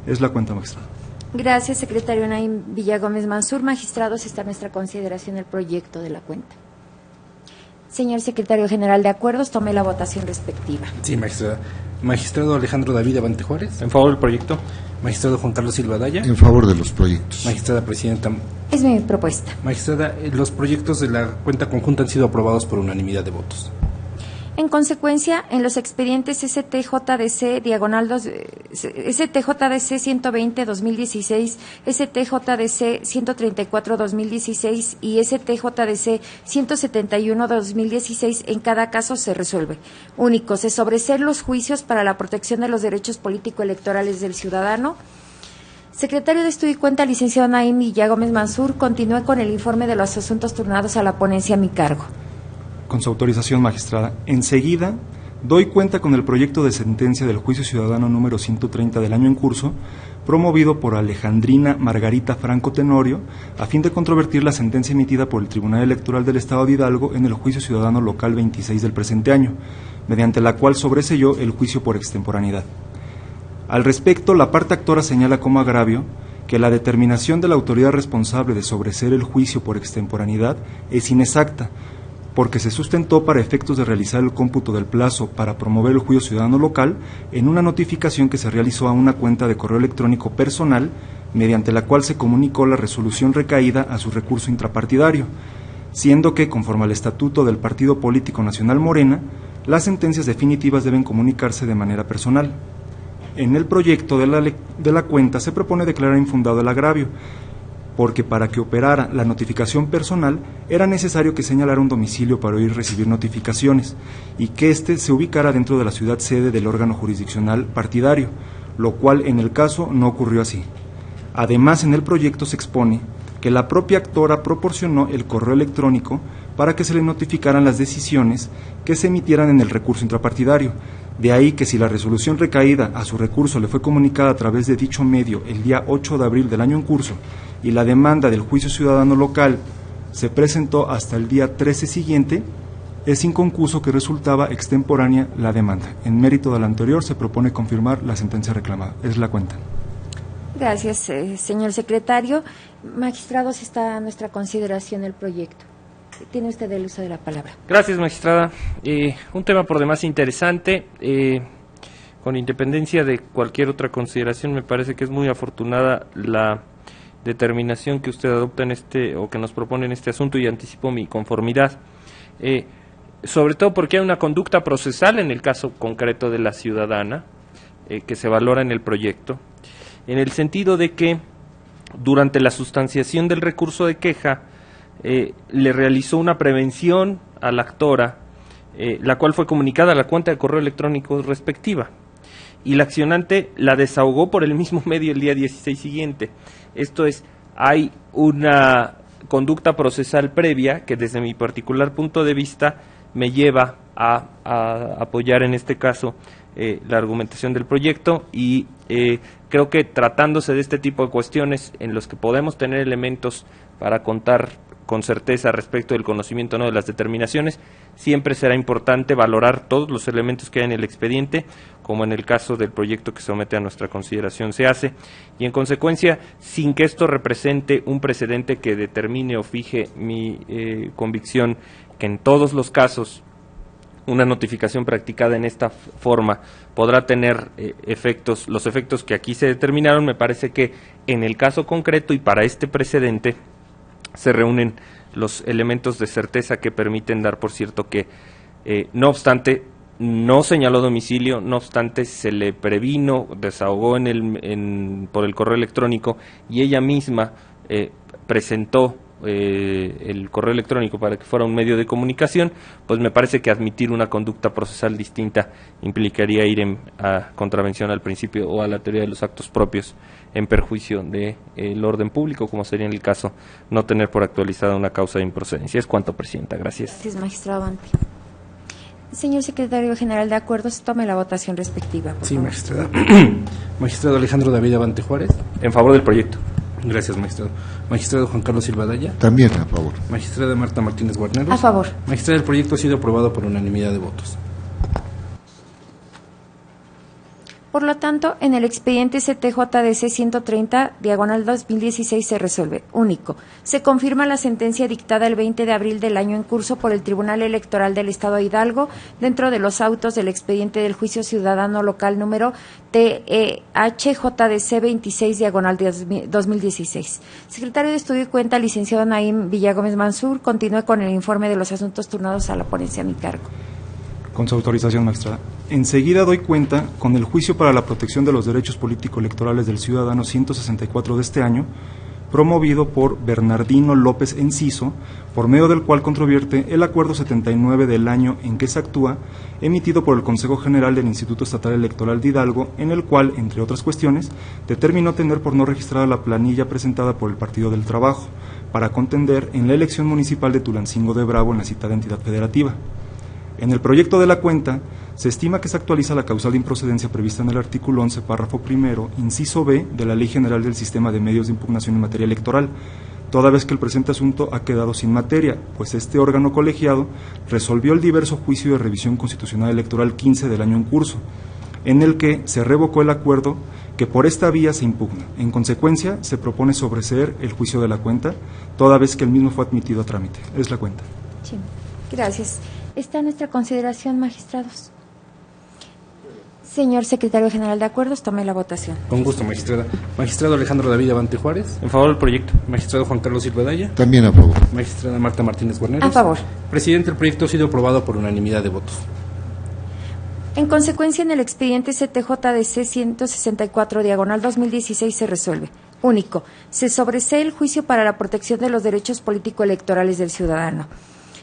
Es la cuenta, magistrado. Gracias, secretario Naim Villagómez Mansur. Magistrados, está a nuestra consideración el proyecto de la cuenta. Señor secretario general de Acuerdos, tome la votación respectiva. Sí, magistrada. Magistrado Alejandro David Avante Juárez. En favor del proyecto. Magistrado Juan Carlos Silva Daya. En favor de los proyectos. Magistrada presidenta. Es mi propuesta. Magistrada, los proyectos de la cuenta conjunta han sido aprobados por unanimidad de votos. En consecuencia, en los expedientes STJDC diagonal STJDC 120-2016, STJDC 134-2016 y STJDC 171-2016, en cada caso se resuelve. Único, se sobreseer los juicios para la protección de los derechos político-electorales del ciudadano. Secretario de Estudio y Cuenta, licenciado Naim Villagómez Mansur, continúe con el informe de los asuntos turnados a la ponencia a mi cargo. Con su autorización, magistrada. Enseguida, doy cuenta con el proyecto de sentencia del juicio ciudadano número 130 del año en curso, promovido por Alejandrina Margarita Franco Tenorio, a fin de controvertir la sentencia emitida por el Tribunal Electoral del Estado de Hidalgo en el juicio ciudadano local 26 del presente año, mediante la cual sobreseyó el juicio por extemporaneidad. Al respecto, la parte actora señala como agravio que la determinación de la autoridad responsable de sobreseer el juicio por extemporaneidad es inexacta, porque se sustentó para efectos de realizar el cómputo del plazo para promover el juicio ciudadano local en una notificación que se realizó a una cuenta de correo electrónico personal, mediante la cual se comunicó la resolución recaída a su recurso intrapartidario, siendo que, conforme al estatuto del Partido Político Nacional Morena, las sentencias definitivas deben comunicarse de manera personal. En el proyecto de la cuenta se propone declarar infundado el agravio, porque para que operara la notificación personal era necesario que señalara un domicilio para oír recibir notificaciones y que éste se ubicara dentro de la ciudad sede del órgano jurisdiccional partidario, lo cual en el caso no ocurrió así. Además, en el proyecto se expone que la propia actora proporcionó el correo electrónico para que se le notificaran las decisiones que se emitieran en el recurso intrapartidario. De ahí que si la resolución recaída a su recurso le fue comunicada a través de dicho medio el día 8 de abril del año en curso y la demanda del juicio ciudadano local se presentó hasta el día 13 siguiente, es inconcluso que resultaba extemporánea la demanda. En mérito de la anterior se propone confirmar la sentencia reclamada. Es la cuenta. Gracias, señor secretario. Magistrados, está a nuestra consideración el proyecto. Tiene usted el uso de la palabra. Gracias, magistrada. Un tema por demás interesante. Con independencia de cualquier otra consideración, me parece que es muy afortunada la determinación que usted adopta en o que nos propone en este asunto, y anticipo mi conformidad. Sobre todo porque hay una conducta procesal en el caso concreto de la ciudadana, que se valora en el proyecto, en el sentido de que durante la sustanciación del recurso de queja, le realizó una prevención a la actora, la cual fue comunicada a la cuenta de correo electrónico respectiva, y la accionante la desahogó por el mismo medio el día 16 siguiente. Esto es, hay una conducta procesal previa que desde mi particular punto de vista me lleva a apoyar en este caso la argumentación del proyecto y creo que tratándose de este tipo de cuestiones en los que podemos tener elementos para contar con certeza respecto del conocimiento o no de las determinaciones, siempre será importante valorar todos los elementos que hay en el expediente, como en el caso del proyecto que somete a nuestra consideración se hace, y en consecuencia, sin que esto represente un precedente que determine o fije mi convicción que en todos los casos una notificación practicada en esta forma podrá tener los efectos que aquí se determinaron, me parece que en el caso concreto y para este precedente se reúnen los elementos de certeza que permiten dar por cierto que, no obstante, no señaló domicilio, no obstante se le previno, desahogó por el correo electrónico y ella misma presentó el correo electrónico para que fuera un medio de comunicación, pues me parece que admitir una conducta procesal distinta implicaría ir a contravención al principio o a la teoría de los actos propios en perjuicio del orden público, como sería en el caso no tener por actualizada una causa de improcedencia. Es cuanto, Presidenta. Gracias. Gracias, magistrado Ante. Señor secretario general, de acuerdo, se tome la votación respectiva. Sí, magistrada. Magistrado Alejandro David Abante Juárez. En favor del proyecto. Gracias, magistrado. Magistrado Juan Carlos Silva Daya. También a favor. Magistrada Marta Martínez Guarneros. A favor. Magistrada, el proyecto ha sido aprobado por unanimidad de votos. Por lo tanto, en el expediente CTJDC 130, diagonal 2016 se resuelve. Único. Se confirma la sentencia dictada el 20 de abril del año en curso por el Tribunal Electoral del Estado de Hidalgo dentro de los autos del expediente del juicio ciudadano local número TEHJDC 26, diagonal 2016. Secretario de Estudio y Cuenta, licenciado Naim Villagómez Mansur, continúe con el informe de los asuntos turnados a la ponencia a mi cargo. Con su autorización, magistrada. Enseguida doy cuenta con el juicio para la protección de los derechos político-electorales del ciudadano 164 de este año, promovido por Bernardino López Enciso, por medio del cual controvierte el acuerdo 79 del año en que se actúa, emitido por el Consejo General del Instituto Estatal Electoral de Hidalgo, en el cual, entre otras cuestiones, determinó tener por no registrada la planilla presentada por el Partido del Trabajo, para contender en la elección municipal de Tulancingo de Bravo en la citada entidad federativa. En el proyecto de la cuenta, se estima que se actualiza la causal de improcedencia prevista en el artículo 11, párrafo primero, inciso B, de la Ley General del Sistema de Medios de Impugnación en Materia Electoral, toda vez que el presente asunto ha quedado sin materia, pues este órgano colegiado resolvió el diverso juicio de revisión constitucional electoral 15 del año en curso, en el que se revocó el acuerdo que por esta vía se impugna. En consecuencia, se propone sobreseer el juicio de la cuenta, toda vez que el mismo fue admitido a trámite. Es la cuenta. Sí, gracias. Está a nuestra consideración, magistrados. Señor secretario general, de acuerdos, tome la votación. Con gusto, magistrada. Magistrado Alejandro David Abante Juárez. En favor del proyecto. Magistrado Juan Carlos Silva Daya. También a favor. Magistrada Marta Martínez Guarneros. A favor. Presidente, el proyecto ha sido aprobado por unanimidad de votos. En consecuencia, en el expediente CTJDC 164, diagonal 2016 se resuelve. Único. Se sobresee el juicio para la protección de los derechos político-electorales del ciudadano.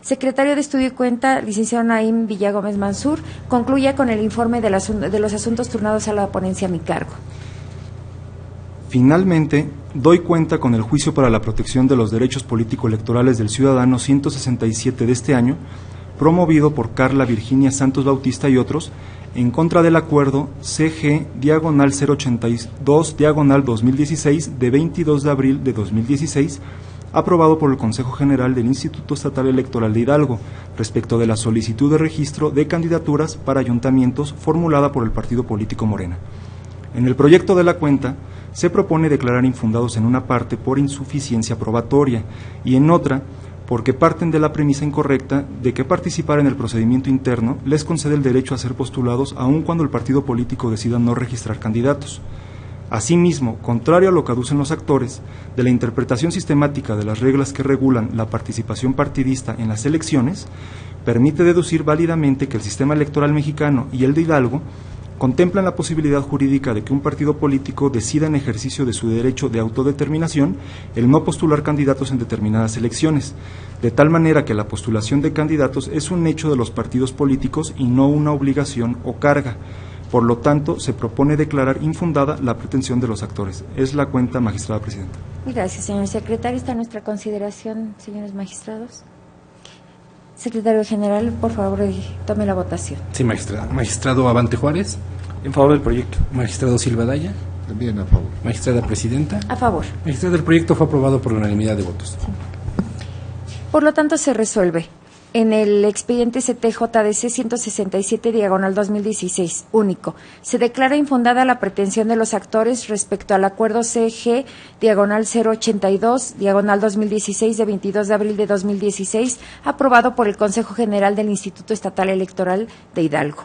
Secretario de Estudio y Cuenta, licenciado Naim Villagómez Mansur, concluya con el informe de los asuntos turnados a la ponencia a mi cargo. Finalmente, doy cuenta con el juicio para la protección de los derechos político-electorales del ciudadano 167 de este año, promovido por Carla Virginia Santos Bautista y otros, en contra del acuerdo CG diagonal 082 diagonal 2016 de 22 de abril de 2016, aprobado por el Consejo General del Instituto Estatal Electoral de Hidalgo, respecto de la solicitud de registro de candidaturas para ayuntamientos formulada por el partido político Morena. En el proyecto de la cuenta, se propone declarar infundados en una parte por insuficiencia probatoria y en otra porque parten de la premisa incorrecta de que participar en el procedimiento interno les concede el derecho a ser postulados aun cuando el partido político decida no registrar candidatos. Asimismo, contrario a lo que aducen los actores, de la interpretación sistemática de las reglas que regulan la participación partidista en las elecciones, permite deducir válidamente que el sistema electoral mexicano y el de Hidalgo contemplan la posibilidad jurídica de que un partido político decida en ejercicio de su derecho de autodeterminación el no postular candidatos en determinadas elecciones, de tal manera que la postulación de candidatos es un hecho de los partidos políticos y no una obligación o carga. Por lo tanto, se propone declarar infundada la pretensión de los actores. Es la cuenta, magistrada presidenta. Gracias, señor secretario. Está a nuestra consideración, señores magistrados. Secretario General, por favor, tome la votación. Sí, magistrada. Magistrado Avante Juárez. En favor del proyecto. Magistrado Silva Daya. También a favor. Magistrada Presidenta. A favor. Magistrada, el proyecto fue aprobado por unanimidad de votos. Sí. Por lo tanto, se resuelve en el expediente CTJDC 167/2016, único. Se declara infundada la pretensión de los actores respecto al acuerdo CG/082/2016 de 22 de abril de 2016, aprobado por el Consejo General del Instituto Estatal Electoral de Hidalgo.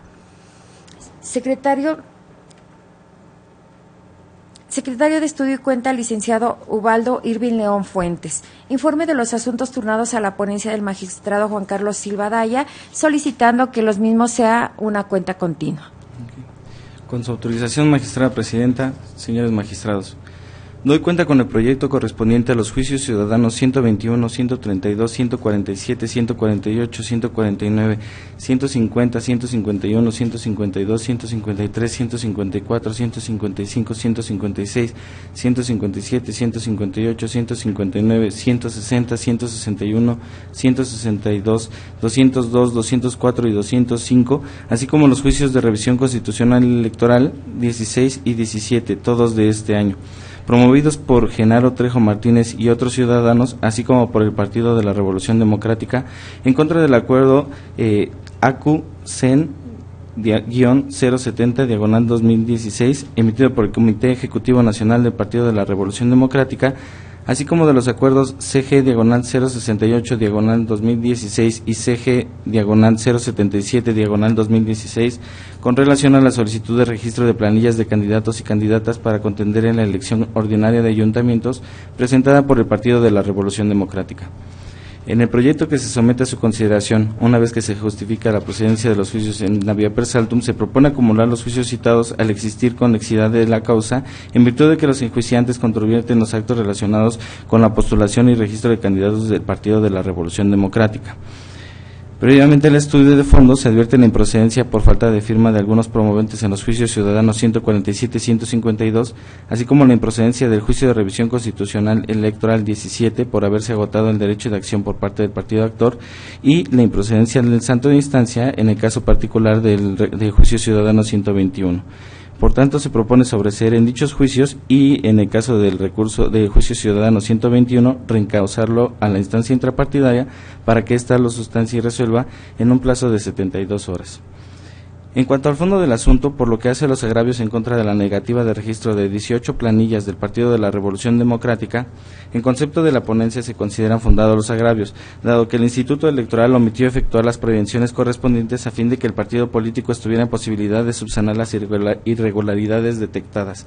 Secretario de Estudio y Cuenta, licenciado Ubaldo Irving León Fuentes. Informe de los asuntos turnados a la ponencia del magistrado Juan Carlos Silva Daya, solicitando que los mismos sea una cuenta continua. Con su autorización, magistrada presidenta, señores magistrados, doy cuenta con el proyecto correspondiente a los juicios ciudadanos 121, 132, 147, 148, 149, 150, 151, 152, 153, 154, 155, 156, 157, 158, 159, 160, 161, 162, 202, 204 y 205, así como los juicios de revisión constitucional y electoral 16 y 17, todos de este año, promovidos por Genaro Trejo Martínez y otros ciudadanos, así como por el Partido de la Revolución Democrática, en contra del acuerdo ACU-CEN-070-2016, emitido por el Comité Ejecutivo Nacional del Partido de la Revolución Democrática, así como de los acuerdos CG-068-2016 y CG-077-2016 con relación a la solicitud de registro de planillas de candidatos y candidatas para contender en la elección ordinaria de ayuntamientos presentada por el Partido de la Revolución Democrática. En el proyecto que se somete a su consideración, una vez que se justifica la procedencia de los juicios en vía per saltum, se propone acumular los juicios citados al existir conexidad de la causa, en virtud de que los enjuiciantes controvierten los actos relacionados con la postulación y registro de candidatos del Partido de la Revolución Democrática. Previamente el estudio de fondo se advierte la improcedencia por falta de firma de algunos promoventes en los juicios ciudadanos 147 y 152, así como la improcedencia del juicio de revisión constitucional electoral 17 por haberse agotado el derecho de acción por parte del partido actor, y la improcedencia del santo de instancia en el caso particular del juicio ciudadano 121. Por tanto, se propone sobreseer en dichos juicios y, en el caso del recurso de juicio ciudadano 121, reencauzarlo a la instancia intrapartidaria para que ésta lo sustancie y resuelva en un plazo de 72 horas. En cuanto al fondo del asunto, por lo que hace a los agravios en contra de la negativa de registro de 18 planillas del Partido de la Revolución Democrática, en concepto de la ponencia se consideran fundados los agravios, dado que el Instituto Electoral omitió efectuar las prevenciones correspondientes a fin de que el partido político estuviera en posibilidad de subsanar las irregularidades detectadas.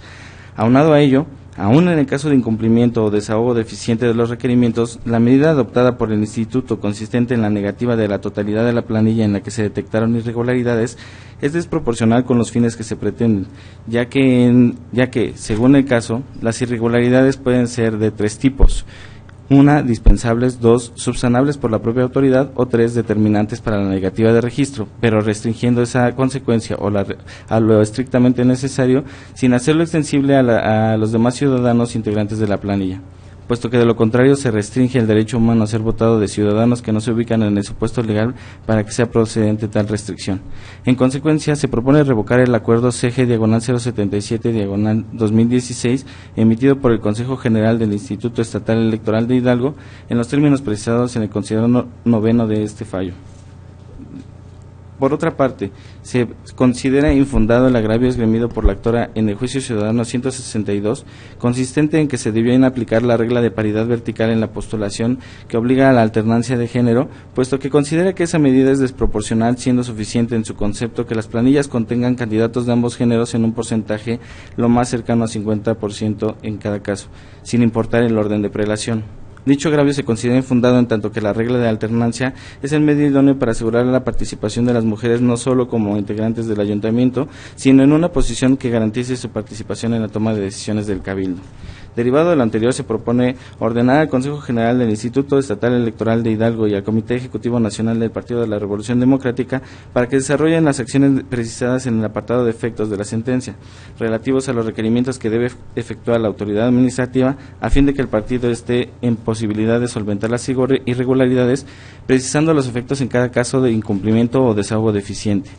Aunado a ello, aún en el caso de incumplimiento o desahogo deficiente de los requerimientos, la medida adoptada por el Instituto, consistente en la negativa de la totalidad de la planilla en la que se detectaron irregularidades, es desproporcional con los fines que se pretenden, ya que, según el caso, las irregularidades pueden ser de tres tipos: 1, dispensables; 2, subsanables por la propia autoridad; o 3, determinantes para la negativa de registro, pero restringiendo esa consecuencia a lo estrictamente necesario, sin hacerlo extensible a los demás ciudadanos integrantes de la planilla, puesto que de lo contrario se restringe el derecho humano a ser votado de ciudadanos que no se ubican en el supuesto legal para que sea procedente tal restricción. En consecuencia, se propone revocar el acuerdo CG-077-2016 emitido por el Consejo General del Instituto Estatal Electoral de Hidalgo en los términos precisados en el considerado noveno de este fallo. Por otra parte, se considera infundado el agravio esgrimido por la actora en el juicio ciudadano 162, consistente en que se debió inaplicar la regla de paridad vertical en la postulación que obliga a la alternancia de género, puesto que considera que esa medida es desproporcional, siendo suficiente en su concepto que las planillas contengan candidatos de ambos géneros en un porcentaje lo más cercano a 50% en cada caso, sin importar el orden de prelación. Dicho agravio se considera infundado en tanto que la regla de alternancia es el medio idóneo para asegurar la participación de las mujeres no solo como integrantes del ayuntamiento, sino en una posición que garantice su participación en la toma de decisiones del cabildo. Derivado de lo anterior, se propone ordenar al Consejo General del Instituto Estatal Electoral de Hidalgo y al Comité Ejecutivo Nacional del Partido de la Revolución Democrática para que desarrollen las acciones precisadas en el apartado de efectos de la sentencia, relativos a los requerimientos que debe efectuar la autoridad administrativa a fin de que el partido esté en posibilidad de solventar las irregularidades, precisando los efectos en cada caso de incumplimiento o desahogo deficiente.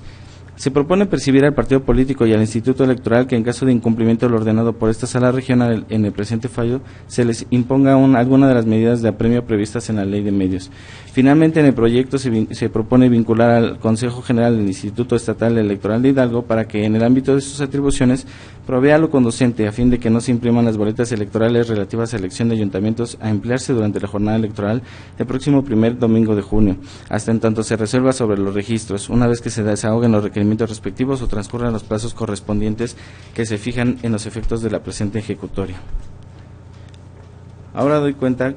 Se propone percibir al partido político y al Instituto Electoral que en caso de incumplimiento de lo ordenado por esta sala regional en el presente fallo, se les imponga alguna de las medidas de apremio previstas en la Ley de Medios. Finalmente, en el proyecto se propone vincular al Consejo General del Instituto Estatal Electoral de Hidalgo para que, en el ámbito de sus atribuciones, provea lo conducente a fin de que no se impriman las boletas electorales relativas a elección de ayuntamientos a emplearse durante la jornada electoral el próximo primer domingo de junio, hasta en tanto se resuelva sobre los registros, una vez que se desahoguen los requerimientos respectivos o transcurran los plazos correspondientes que se fijan en los efectos de la presente ejecutoria. Ahora doy cuenta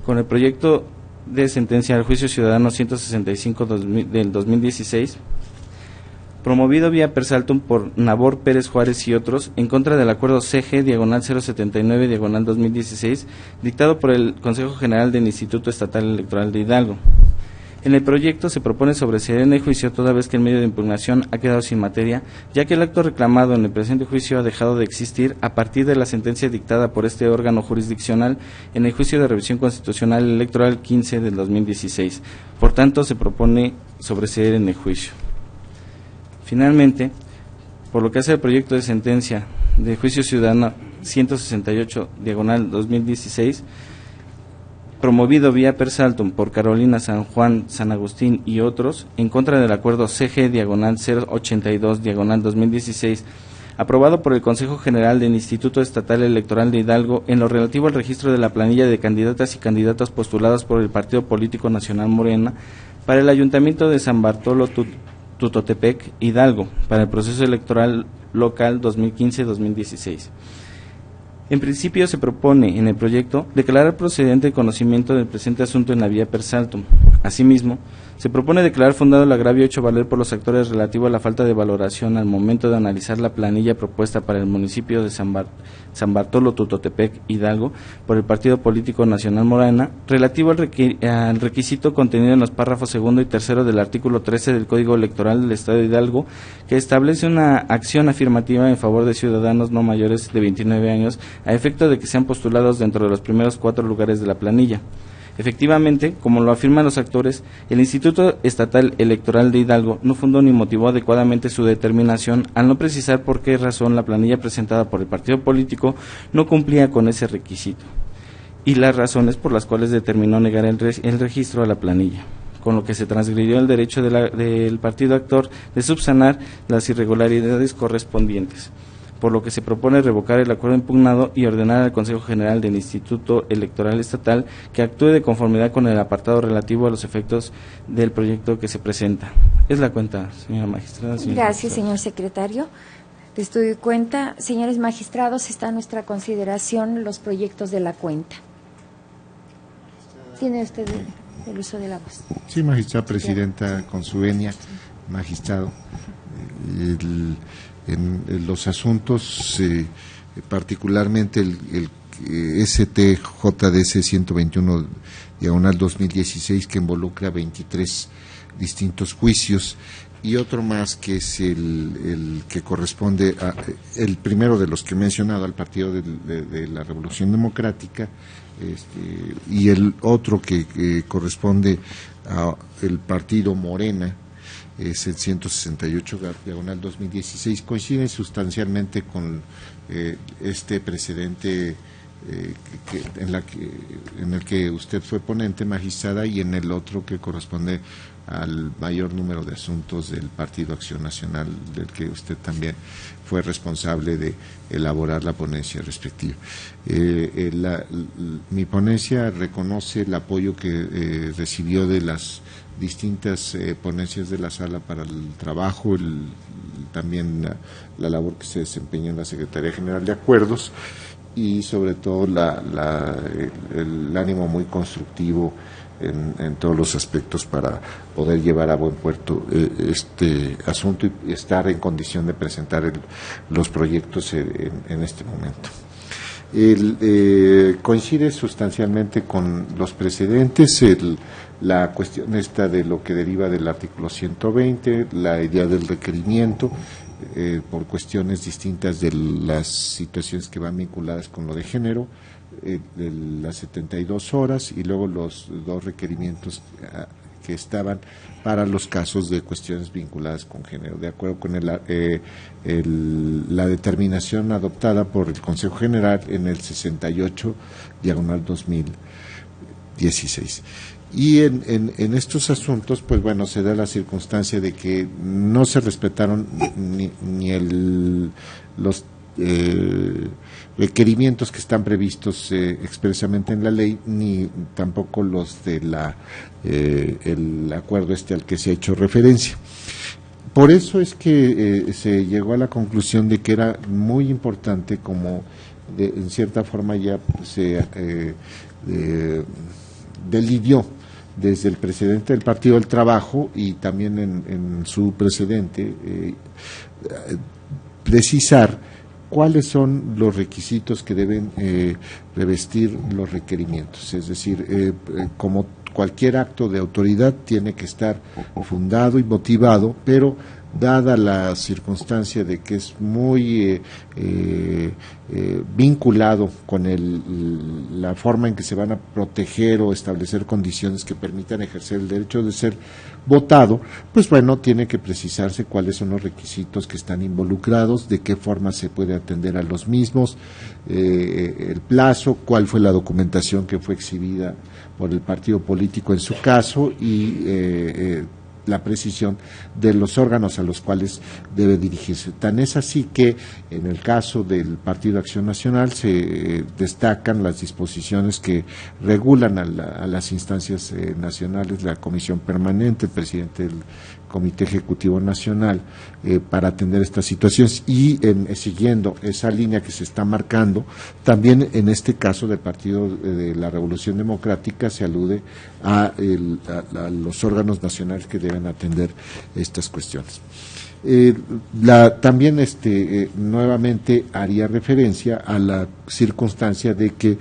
con el proyecto de sentencia del Juicio Ciudadano 165 del 2016, promovido vía per saltum por Nabor Pérez Juárez y otros, en contra del acuerdo CG/079/2016, dictado por el Consejo General del Instituto Estatal Electoral de Hidalgo. En el proyecto se propone sobreseer en el juicio toda vez que el medio de impugnación ha quedado sin materia, ya que el acto reclamado en el presente juicio ha dejado de existir a partir de la sentencia dictada por este órgano jurisdiccional en el juicio de revisión constitucional electoral 15 del 2016. Por tanto, se propone sobreseer en el juicio. Finalmente, por lo que hace al proyecto de sentencia de Juicio Ciudadano 168/2016, promovido vía per saltum por Carolina San Juan San Agustín y otros, en contra del acuerdo CG/082/2016, aprobado por el Consejo General del Instituto Estatal Electoral de Hidalgo en lo relativo al registro de la planilla de candidatas y candidatos postulados por el Partido Político Nacional Morena para el Ayuntamiento de San Bartolo Tutotepec, Hidalgo, para el proceso electoral local 2015-2016. En principio, se propone en el proyecto declarar procedente el conocimiento del presente asunto en la vía per saltum. Asimismo, se propone declarar fundado el agravio hecho valer por los actores relativo a la falta de valoración al momento de analizar la planilla propuesta para el municipio de San Bartolo Tutotepec, Hidalgo, por el Partido Político Nacional Morena, relativo al requisito contenido en los párrafos segundo y tercero del artículo 13 del Código Electoral del Estado de Hidalgo, que establece una acción afirmativa en favor de ciudadanos no mayores de 29 años, a efecto de que sean postulados dentro de los primeros 4 lugares de la planilla. Efectivamente, como lo afirman los actores, el Instituto Estatal Electoral de Hidalgo no fundó ni motivó adecuadamente su determinación al no precisar por qué razón la planilla presentada por el partido político no cumplía con ese requisito, y las razones por las cuales determinó negar el registro a la planilla, con lo que se transgredió el derecho del partido actor de subsanar las irregularidades correspondientes, por lo que se propone revocar el acuerdo impugnado y ordenar al Consejo General del Instituto Electoral Estatal que actúe de conformidad con el apartado relativo a los efectos del proyecto que se presenta. Es la cuenta, señora magistrada. Gracias, señor secretario. Les doy cuenta. Señores magistrados, está a nuestra consideración los proyectos de la cuenta. ¿Tiene usted el uso de la voz? Sí, magistrada presidenta, con su venia, magistrado. En los asuntos, particularmente el STJDC 121/2016, que involucra 23 distintos juicios, y otro más que es el que corresponde a el primero de los que he mencionado, al Partido de la Revolución Democrática, y el otro que corresponde al Partido Morena, es el 168/2016, coincide sustancialmente con este precedente en el que usted fue ponente, magistrada, y en el otro que corresponde al mayor número de asuntos del Partido Acción Nacional, del que usted también fue responsable de elaborar la ponencia respectiva. Mi ponencia reconoce el apoyo que recibió de las distintas ponencias de la sala para el trabajo, también la labor que se desempeña en la Secretaría General de Acuerdos, y sobre todo el ánimo muy constructivo en todos los aspectos para poder llevar a buen puerto este asunto y estar en condición de presentar los proyectos en este momento. Coincide sustancialmente con los precedentes, la cuestión esta de lo que deriva del artículo 120, la idea del requerimiento, por cuestiones distintas de las situaciones que van vinculadas con lo de género, de las 72 horas y luego los 2 requerimientos que estaban para los casos de cuestiones vinculadas con género, de acuerdo con la determinación adoptada por el Consejo General en el 68/2016. Y en estos asuntos, pues bueno, se da la circunstancia de que no se respetaron ni los requerimientos que están previstos expresamente en la ley, ni tampoco los de el acuerdo al que se ha hecho referencia. Por eso es que se llegó a la conclusión de que era muy importante, como en cierta forma ya se delineó desde el presidente del Partido del Trabajo y también en su precedente, precisar cuáles son los requisitos que deben revestir los requerimientos. Es decir, como cualquier acto de autoridad tiene que estar fundado y motivado, pero dada la circunstancia de que es muy vinculado con la forma en que se van a proteger o establecer condiciones que permitan ejercer el derecho de ser votado, pues bueno, tiene que precisarse cuáles son los requisitos que están involucrados, de qué forma se puede atender a los mismos, el plazo, cuál fue la documentación que fue exhibida por el partido político en su caso y la precisión de los órganos a los cuales debe dirigirse. Tan es así que en el caso del Partido Acción Nacional se destacan las disposiciones que regulan a las instancias nacionales, la Comisión Permanente, el presidente del Comité Ejecutivo Nacional, para atender estas situaciones y siguiendo esa línea que se está marcando, también en este caso del Partido de la Revolución Democrática se alude a los órganos nacionales que deben atender estas cuestiones. También nuevamente haría referencia a la circunstancia de que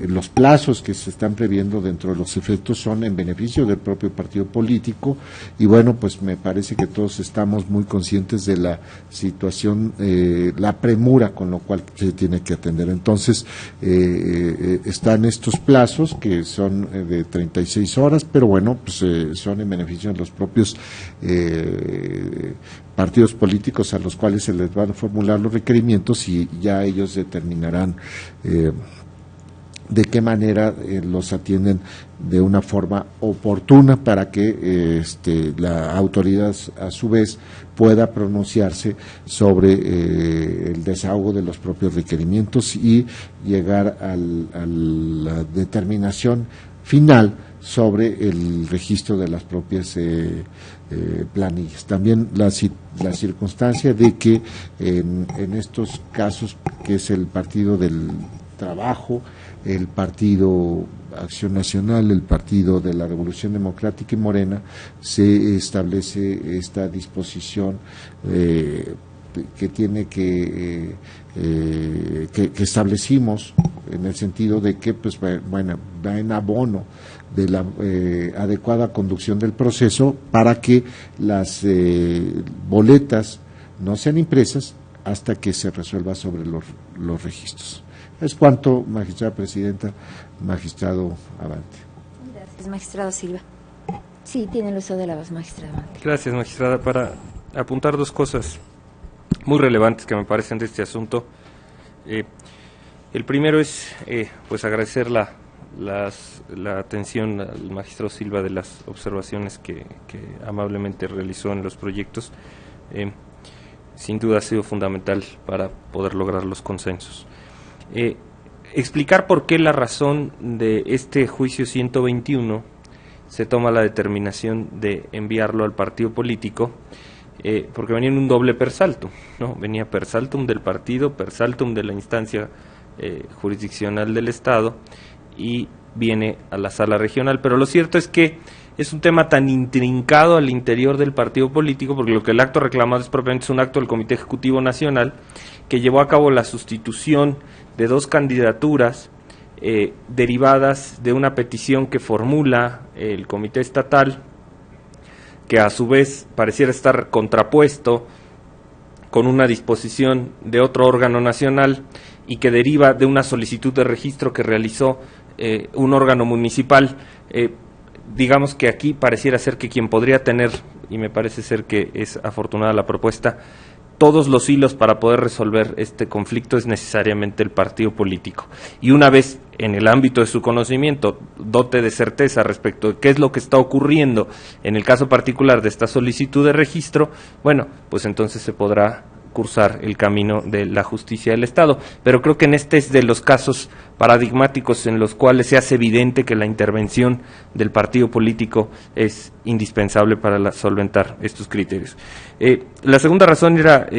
los plazos que se están previendo dentro de los efectos son en beneficio del propio partido político y bueno, pues me parece que todos estamos muy conscientes de la situación, la premura con lo cual se tiene que atender. Entonces, están estos plazos que son de 36 horas, pero bueno, pues son en beneficio de los propios partidos políticos a los cuales se les van a formular los requerimientos y ya ellos determinarán de qué manera los atienden de una forma oportuna para que la autoridad a su vez pueda pronunciarse sobre el desahogo de los propios requerimientos y llegar a la determinación final sobre el registro de las propias planillas. También la circunstancia de que en estos casos, que es el Partido del Trabajo, el Partido Acción Nacional, el Partido de la Revolución Democrática y Morena, se establece esta disposición que tiene que establecimos en el sentido de que pues bueno, va en abono de la adecuada conducción del proceso para que las boletas no sean impresas hasta que se resuelva sobre los registros. Es cuanto, magistrada presidenta, magistrado Abante. Gracias, magistrado Silva. Sí, tiene el uso de la voz, magistrado Abante. Gracias, magistrada. Para apuntar 2 cosas muy relevantes que me parecen de este asunto. El primero es pues agradecer la atención al magistrado Silva de las observaciones que amablemente realizó en los proyectos. Sin duda ha sido fundamental para poder lograr los consensos. Explicar por qué la razón de este juicio 121 se toma la determinación de enviarlo al partido político, porque venía en un doble per saltum, ¿no? Venía per saltum del partido, per saltum de la instancia jurisdiccional del Estado y viene a la sala regional, pero lo cierto es que es un tema tan intrincado al interior del partido político, porque lo que el acto reclamado es propiamente un acto del Comité Ejecutivo Nacional, que llevó a cabo la sustitución de 2 candidaturas derivadas de una petición que formula el Comité Estatal, que a su vez pareciera estar contrapuesto con una disposición de otro órgano nacional y que deriva de una solicitud de registro que realizó un órgano municipal. Digamos que aquí pareciera ser que quien podría tener, y me parece ser que es afortunada la propuesta, todos los hilos para poder resolver este conflicto es necesariamente el partido político. Y una vez en el ámbito de su conocimiento, dote de certeza respecto de qué es lo que está ocurriendo en el caso particular de esta solicitud de registro, bueno, pues entonces se podrá cursar el camino de la justicia del Estado. Pero creo que en este es de los casos paradigmáticos en los cuales se hace evidente que la intervención del partido político es indispensable para solventar estos criterios. La segunda razón era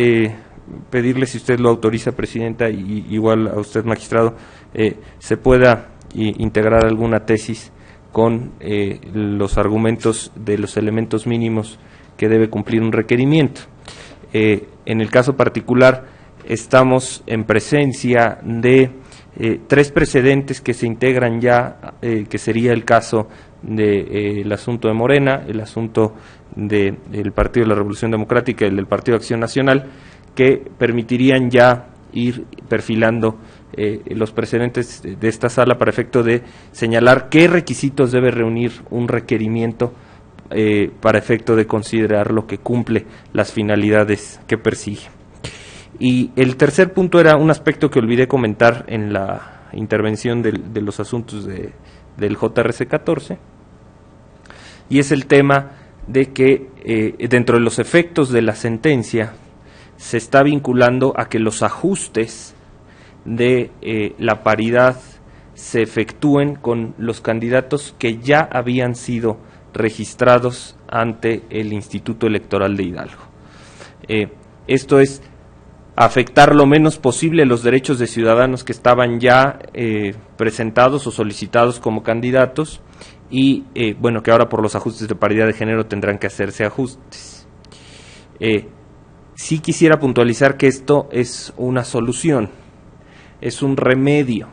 pedirle, si usted lo autoriza, Presidenta, y igual a usted, magistrado, se pueda integrar alguna tesis con los argumentos de los elementos mínimos que debe cumplir un requerimiento. En el caso particular, estamos en presencia de 3 precedentes que se integran ya, que sería el caso del asunto de Morena, el asunto del Partido de la Revolución Democrática y el del Partido de Acción Nacional, que permitirían ya ir perfilando los precedentes de esta sala para efecto de señalar qué requisitos debe reunir un requerimiento para efecto de considerar lo que cumple las finalidades que persigue. Y el tercer punto era un aspecto que olvidé comentar en la intervención de los asuntos del JRC 14, y es el tema de que dentro de los efectos de la sentencia se está vinculando a que los ajustes de la paridad se efectúen con los candidatos que ya habían sido registrados ante el Instituto Electoral de Hidalgo. Esto es afectar lo menos posible los derechos de ciudadanos que estaban ya presentados o solicitados como candidatos y, bueno, que ahora por los ajustes de paridad de género tendrán que hacerse ajustes. Sí quisiera puntualizar que esto es una solución, es un remedio.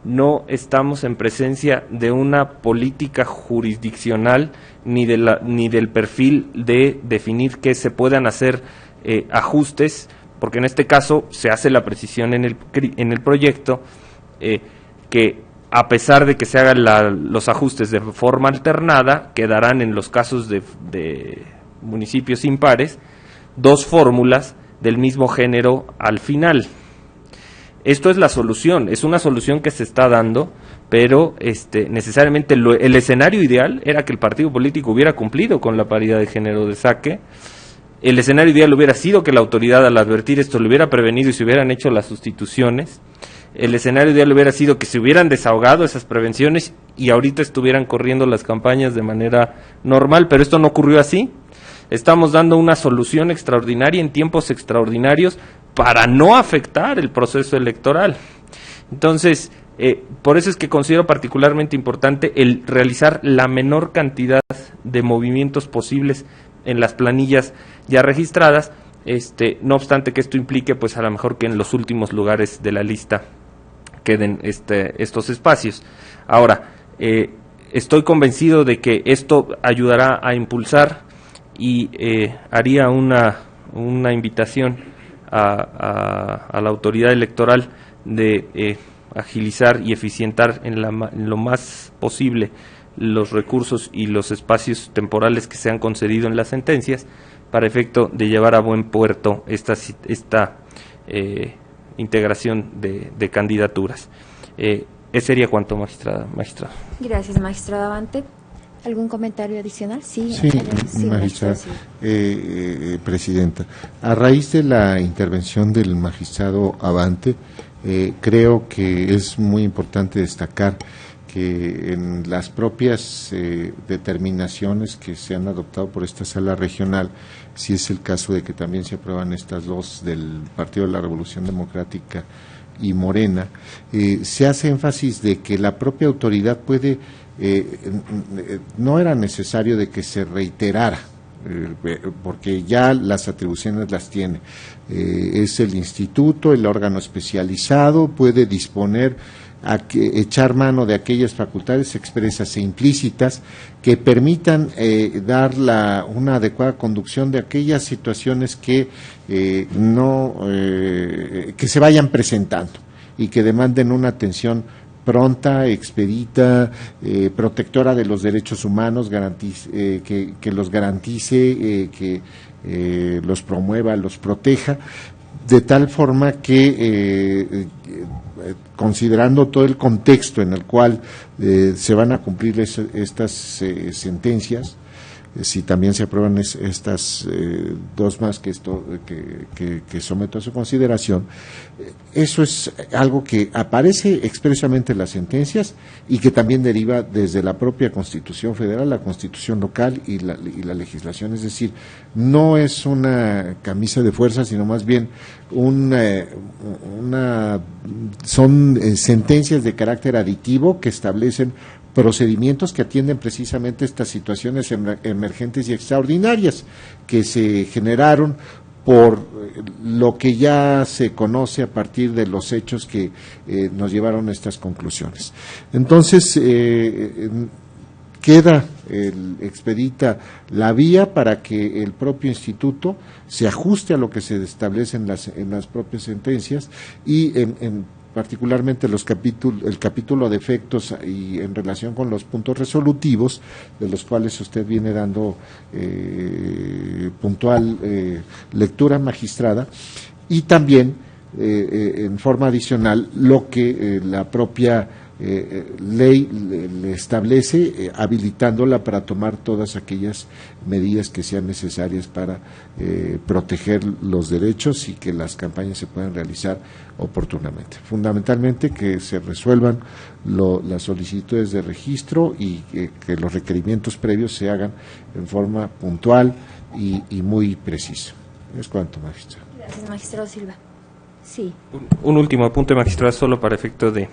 No estamos en presencia de una política jurisdiccional ni del perfil de definir que se puedan hacer ajustes, porque en este caso se hace la precisión en el proyecto que a pesar de que se hagan los ajustes de forma alternada, quedarán en los casos de municipios impares 2 fórmulas del mismo género al final. Esto es la solución, es una solución que se está dando, pero necesariamente el escenario ideal era que el partido político hubiera cumplido con la paridad de género de saque. El escenario ideal hubiera sido que la autoridad, al advertir esto, lo hubiera prevenido y se hubieran hecho las sustituciones. El escenario ideal hubiera sido que se hubieran desahogado esas prevenciones y ahorita estuvieran corriendo las campañas de manera normal, pero esto no ocurrió así. Estamos dando una solución extraordinaria en tiempos extraordinarios para no afectar el proceso electoral. Entonces, por eso es que considero particularmente importante el realizar la menor cantidad de movimientos posibles en las planillas ya registradas, no obstante que esto implique, pues a lo mejor que en los últimos lugares de la lista queden estos espacios. Ahora, estoy convencido de que esto ayudará a impulsar y haría una invitación a la autoridad electoral de agilizar y eficientar en lo más posible los recursos y los espacios temporales que se han concedido en las sentencias para efecto de llevar a buen puerto esta integración de candidaturas. Ese sería cuanto, magistrado. Gracias, magistrado Abante. ¿Algún comentario adicional? Sí, magistrada. Presidenta, a raíz de la intervención del magistrado Abante, creo que es muy importante destacar que en las propias determinaciones que se han adoptado por esta sala regional, si es el caso de que también se aprueban estas 2 del Partido de la Revolución Democrática y Morena, se hace énfasis de que la propia autoridad puede no era necesario de que se reiterara, porque ya las atribuciones las tiene. Es el instituto, el órgano especializado, puede disponer echar mano de aquellas facultades expresas e implícitas que permitan dar una adecuada conducción de aquellas situaciones que que se vayan presentando y que demanden una atención pronta, expedita, protectora de los derechos humanos, que los garantice, que los promueva, los proteja, de tal forma que considerando todo el contexto en el cual se van a cumplir estas sentencias, si también se aprueban estas dos más que someto a su consideración, eso es algo que aparece expresamente en las sentencias y que también deriva desde la propia Constitución Federal, la Constitución local y la legislación. Es decir, no es una camisa de fuerza, sino más bien son sentencias de carácter aditivo que establecen procedimientos que atienden precisamente estas situaciones emergentes y extraordinarias que se generaron por lo que ya se conoce a partir de los hechos que nos llevaron a estas conclusiones. Entonces, expedita la vía para que el propio instituto se ajuste a lo que se establece en las propias sentencias y particularmente el capítulo de efectos y en relación con los puntos resolutivos, de los cuales usted viene dando puntual lectura, magistrada, y también en forma adicional lo que la propia ley le establece, habilitándola para tomar todas aquellas medidas que sean necesarias para proteger los derechos y que las campañas se puedan realizar oportunamente. Fundamentalmente que se resuelvan las solicitudes de registro y que los requerimientos previos se hagan en forma puntual y muy precisa. Es cuanto, magistrado. Gracias, magistrado Silva. Sí. Un último apunte, magistrado, solo para efecto de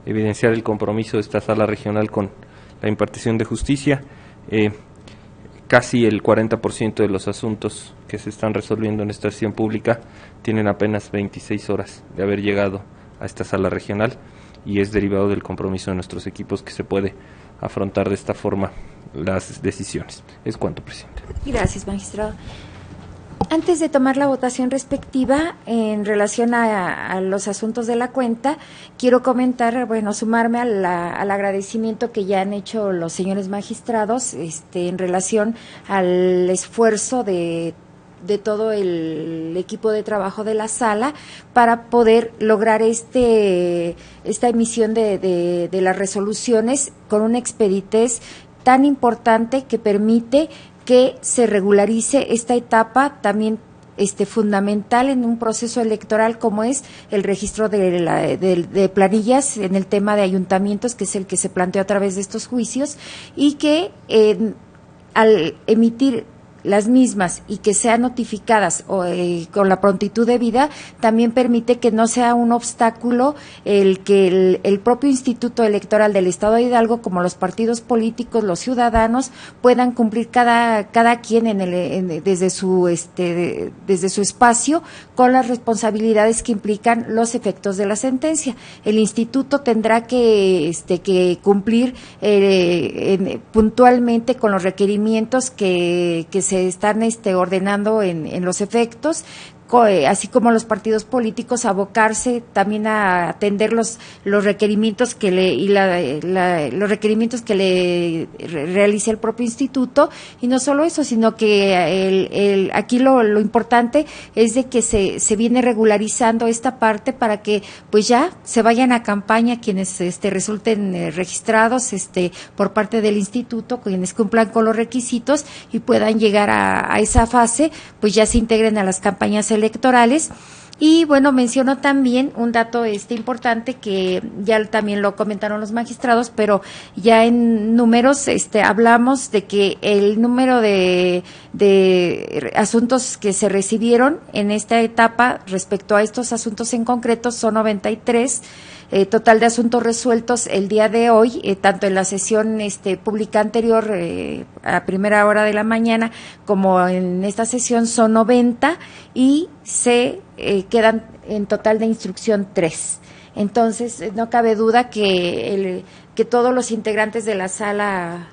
evidenciar el compromiso de esta sala regional con la impartición de justicia. Casi el 40% de los asuntos que se están resolviendo en esta sesión pública tienen apenas 26 horas de haber llegado a esta sala regional y es derivado del compromiso de nuestros equipos que se puede afrontar de esta forma las decisiones. Es cuanto, presidente. Gracias, magistrado. Antes de tomar la votación respectiva en relación a los asuntos de la cuenta, quiero comentar, sumarme al agradecimiento que ya han hecho los señores magistrados en relación al esfuerzo de todo el equipo de trabajo de la sala para poder lograr esta emisión de las resoluciones con una expeditez tan importante que permite que se regularice esta etapa también fundamental en un proceso electoral como es el registro de planillas en el tema de ayuntamientos, que es el que se planteó a través de estos juicios, y que al emitir las mismas y que sean notificadas con la prontitud debida, también permite que no sea un obstáculo el que el propio Instituto Electoral del Estado de Hidalgo, como los partidos políticos, los ciudadanos, puedan cumplir cada quien desde su espacio con las responsabilidades que implican los efectos de la sentencia. El instituto tendrá que cumplir puntualmente con los requerimientos que se están ordenando en los efectos, así como los partidos políticos abocarse también a atender los requerimientos que los requerimientos que le realice el propio instituto, y no solo eso, sino que aquí lo importante es de que se viene regularizando esta parte para que pues ya se vayan a campaña quienes resulten registrados por parte del instituto, quienes cumplan con los requisitos y puedan llegar a esa fase, pues ya se integren a las campañas electorales. Y menciono también un dato importante que ya también lo comentaron los magistrados, pero ya en números hablamos de que el número de asuntos que se recibieron en esta etapa respecto a estos asuntos en concreto son 93. total de asuntos resueltos el día de hoy, tanto en la sesión pública anterior a primera hora de la mañana como en esta sesión son 90 y se quedan en total de instrucción 3. Entonces, no cabe duda que todos los integrantes de la sala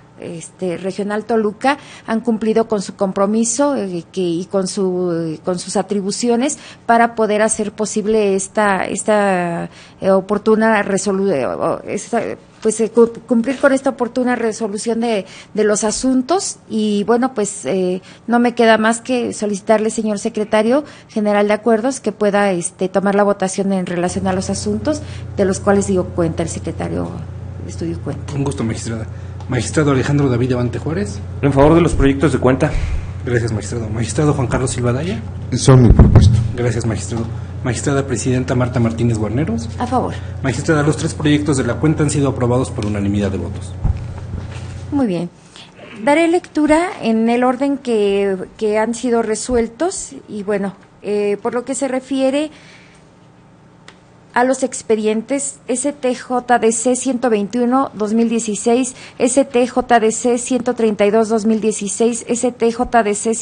regional Toluca han cumplido con su compromiso y con sus atribuciones para poder hacer posible esta oportuna resolución, cumplir con esta oportuna resolución de los asuntos. Y bueno, pues no me queda más que solicitarle, señor secretario general de Acuerdos, que pueda tomar la votación en relación a los asuntos de los cuales dio cuenta el secretario de Estudio Cuenta. Un gusto, magistrada. Magistrado Alejandro David Avante Juárez. En favor de los proyectos de cuenta. Gracias, magistrado. Magistrado Juan Carlos Silva Daya. Son mi propuesto. Gracias, magistrado. Magistrada Presidenta Marta Martínez Guarneros. A favor. Magistrada, los 3 proyectos de la cuenta han sido aprobados por unanimidad de votos. Muy bien. Daré lectura en el orden que han sido resueltos y bueno, por lo que se refiere a los expedientes STJDC 121-2016, STJDC 132-2016, STJDC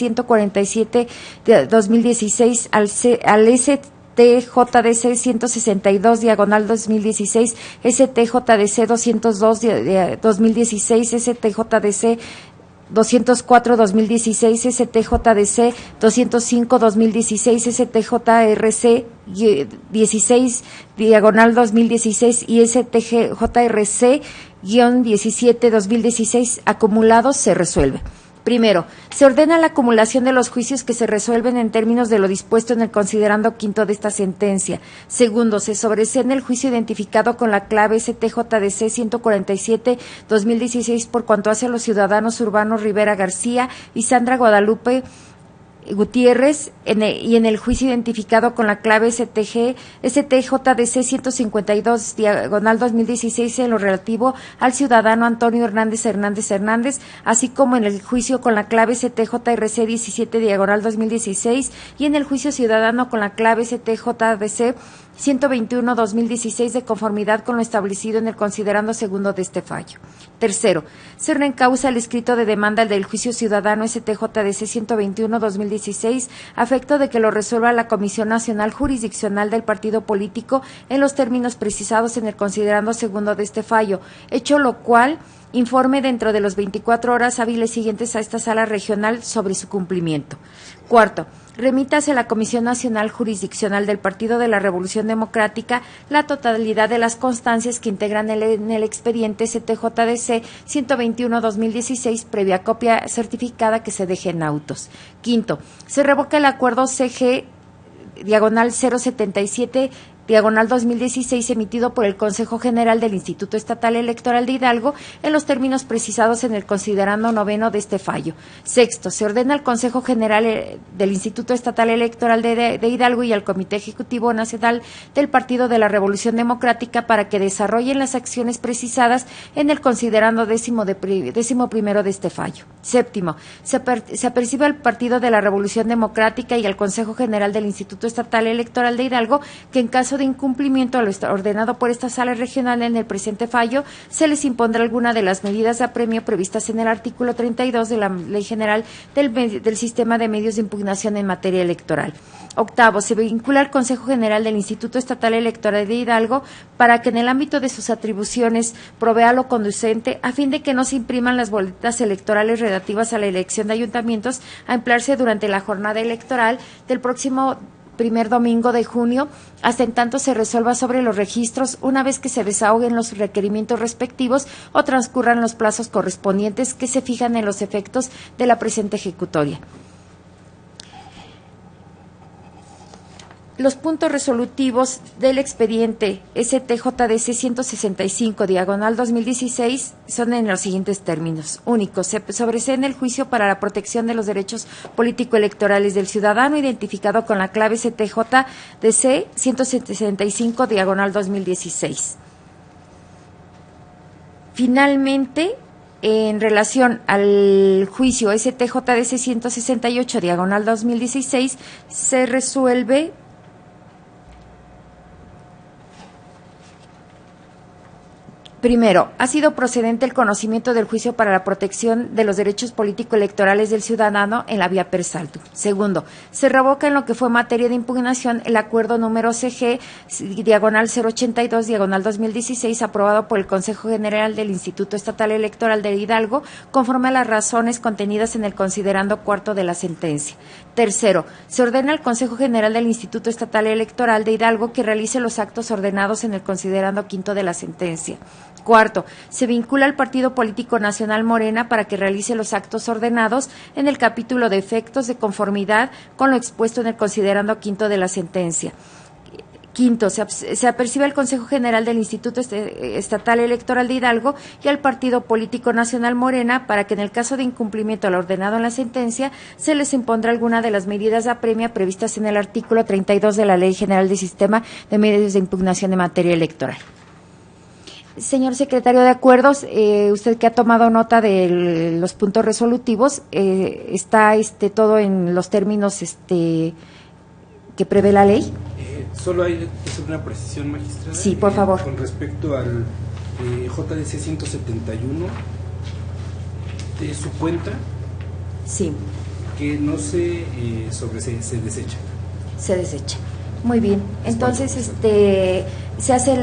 147-2016, al STJDC 162 /2016, STJDC 202 2016, STJDC 204-2016, STJDC 205-2016, STJRC 16/2016 y STJRC-17/2016 acumulados se resuelve. Primero, se ordena la acumulación de los juicios que se resuelven en términos de lo dispuesto en el considerando quinto de esta sentencia. Segundo, se sobresee el juicio identificado con la clave STJDC 147-2016 por cuanto hace a los ciudadanos Urbano Rivera García y Sandra Guadalupe Gutiérrez y en el juicio identificado con la clave STJDC 152/2016 en lo relativo al ciudadano Antonio Hernández, así como en el juicio con la clave STJRC 17/2016 y en el juicio ciudadano con la clave STJDC 121/2016 de conformidad con lo establecido en el considerando segundo de este fallo. Tercero, se reencausa el escrito de demanda del juicio ciudadano STJDC 121/2016 a efecto de que lo resuelva la Comisión Nacional Jurisdiccional del Partido Político en los términos precisados en el considerando segundo de este fallo, hecho lo cual informe dentro de los 24 horas hábiles siguientes a esta sala regional sobre su cumplimiento. Cuarto, remítase a la Comisión Nacional Jurisdiccional del Partido de la Revolución Democrática la totalidad de las constancias que integran en el expediente STJDC 121/2016 previa copia certificada que se deje en autos. Quinto, se revoca el acuerdo CG-077/2016 emitido por el Consejo General del Instituto Estatal Electoral de Hidalgo en los términos precisados en el considerando noveno de este fallo. Sexto, se ordena al Consejo General del Instituto Estatal Electoral de Hidalgo y al Comité Ejecutivo Nacional del Partido de la Revolución Democrática para que desarrollen las acciones precisadas en el considerando décimo primero de este fallo. Séptimo, se apercibe al Partido de la Revolución Democrática y al Consejo General del Instituto Estatal Electoral de Hidalgo que en caso de incumplimiento a lo ordenado por esta sala regional en el presente fallo, se les impondrá alguna de las medidas de apremio previstas en el artículo 32 de la Ley General del Sistema de Medios de Impugnación en materia electoral. Octavo, se vincula al Consejo General del Instituto Estatal Electoral de Hidalgo para que en el ámbito de sus atribuciones provea lo conducente a fin de que no se impriman las boletas electorales relativas a la elección de ayuntamientos a emplearse durante la jornada electoral del próximo primer domingo de junio, hasta en tanto se resuelva sobre los registros una vez que se desahoguen los requerimientos respectivos o transcurran los plazos correspondientes que se fijan en los efectos de la presente ejecutoria. Los puntos resolutivos del expediente STJDC 165/2016 son en los siguientes términos. Único, se sobresee en el juicio para la protección de los derechos político-electorales del ciudadano identificado con la clave STJDC 165/2016. Finalmente, en relación al juicio STJDC 168/2016, se resuelve Primero, ha sido procedente el conocimiento del juicio para la protección de los derechos político-electorales del ciudadano en la vía per saltum. Segundo, se revoca en lo que fue materia de impugnación el acuerdo número CG, diagonal 082, diagonal 2016, aprobado por el Consejo General del Instituto Estatal Electoral de Hidalgo, conforme a las razones contenidas en el considerando cuarto de la sentencia. Tercero, se ordena al Consejo General del Instituto Estatal Electoral de Hidalgo que realice los actos ordenados en el considerando quinto de la sentencia. Cuarto, se vincula al Partido Político Nacional Morena para que realice los actos ordenados en el capítulo de efectos de conformidad con lo expuesto en el considerando quinto de la sentencia. Quinto, se apercibe al Consejo General del Instituto Estatal Electoral de Hidalgo y al Partido Político Nacional Morena para que en el caso de incumplimiento al ordenado en la sentencia se les impondrá alguna de las medidas de apremia previstas en el artículo 32 de la Ley General del Sistema de Medios de Impugnación en materia electoral. Señor secretario de Acuerdos, usted que ha tomado nota de los puntos resolutivos, ¿está todo en los términos que prevé la ley? Solo hay que hacer una precisión, magistrada. Sí, por favor. Con respecto al JDC 171 de su cuenta. Sí. Que no se se desecha. Se desecha. Muy bien. Entonces, se hace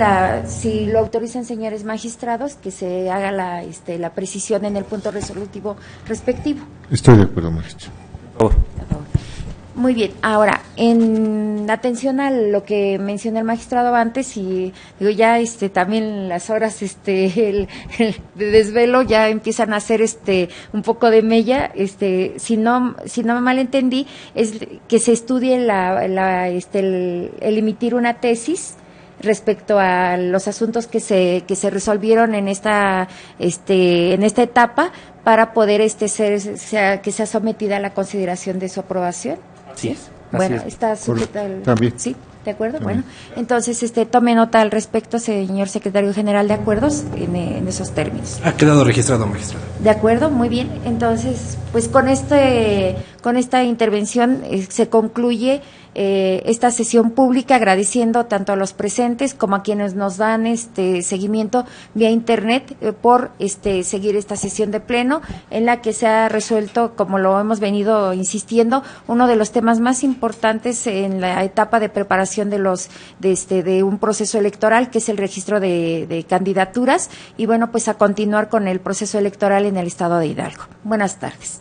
si lo autorizan, señores magistrados, que se haga la precisión en el punto resolutivo respectivo. Estoy de acuerdo, magistrado. Por favor. Muy bien. Ahora, en atención a lo que mencionó el magistrado antes, y digo ya también las horas el de desvelo ya empiezan a hacer un poco de mella, si no me malentendí, es que se estudie el emitir una tesis respecto a los asuntos que se resolvieron en esta etapa para poder que sea sometida a la consideración de su aprobación. Sí. Bueno, está sujeta también. Sí, ¿de acuerdo? También. Bueno, entonces tome nota al respecto, señor secretario general de Acuerdos, en esos términos. Ha quedado registrado, magistrado. De acuerdo, muy bien. Entonces, pues con esta intervención se concluye esta sesión pública, agradeciendo tanto a los presentes como a quienes nos dan seguimiento vía internet por seguir esta sesión de pleno, en la que se ha resuelto, como lo hemos venido insistiendo, uno de los temas más importantes en la etapa de preparación de un proceso electoral, que es el registro de candidaturas, y bueno, pues a continuar con el proceso electoral en el estado de Hidalgo. Buenas tardes.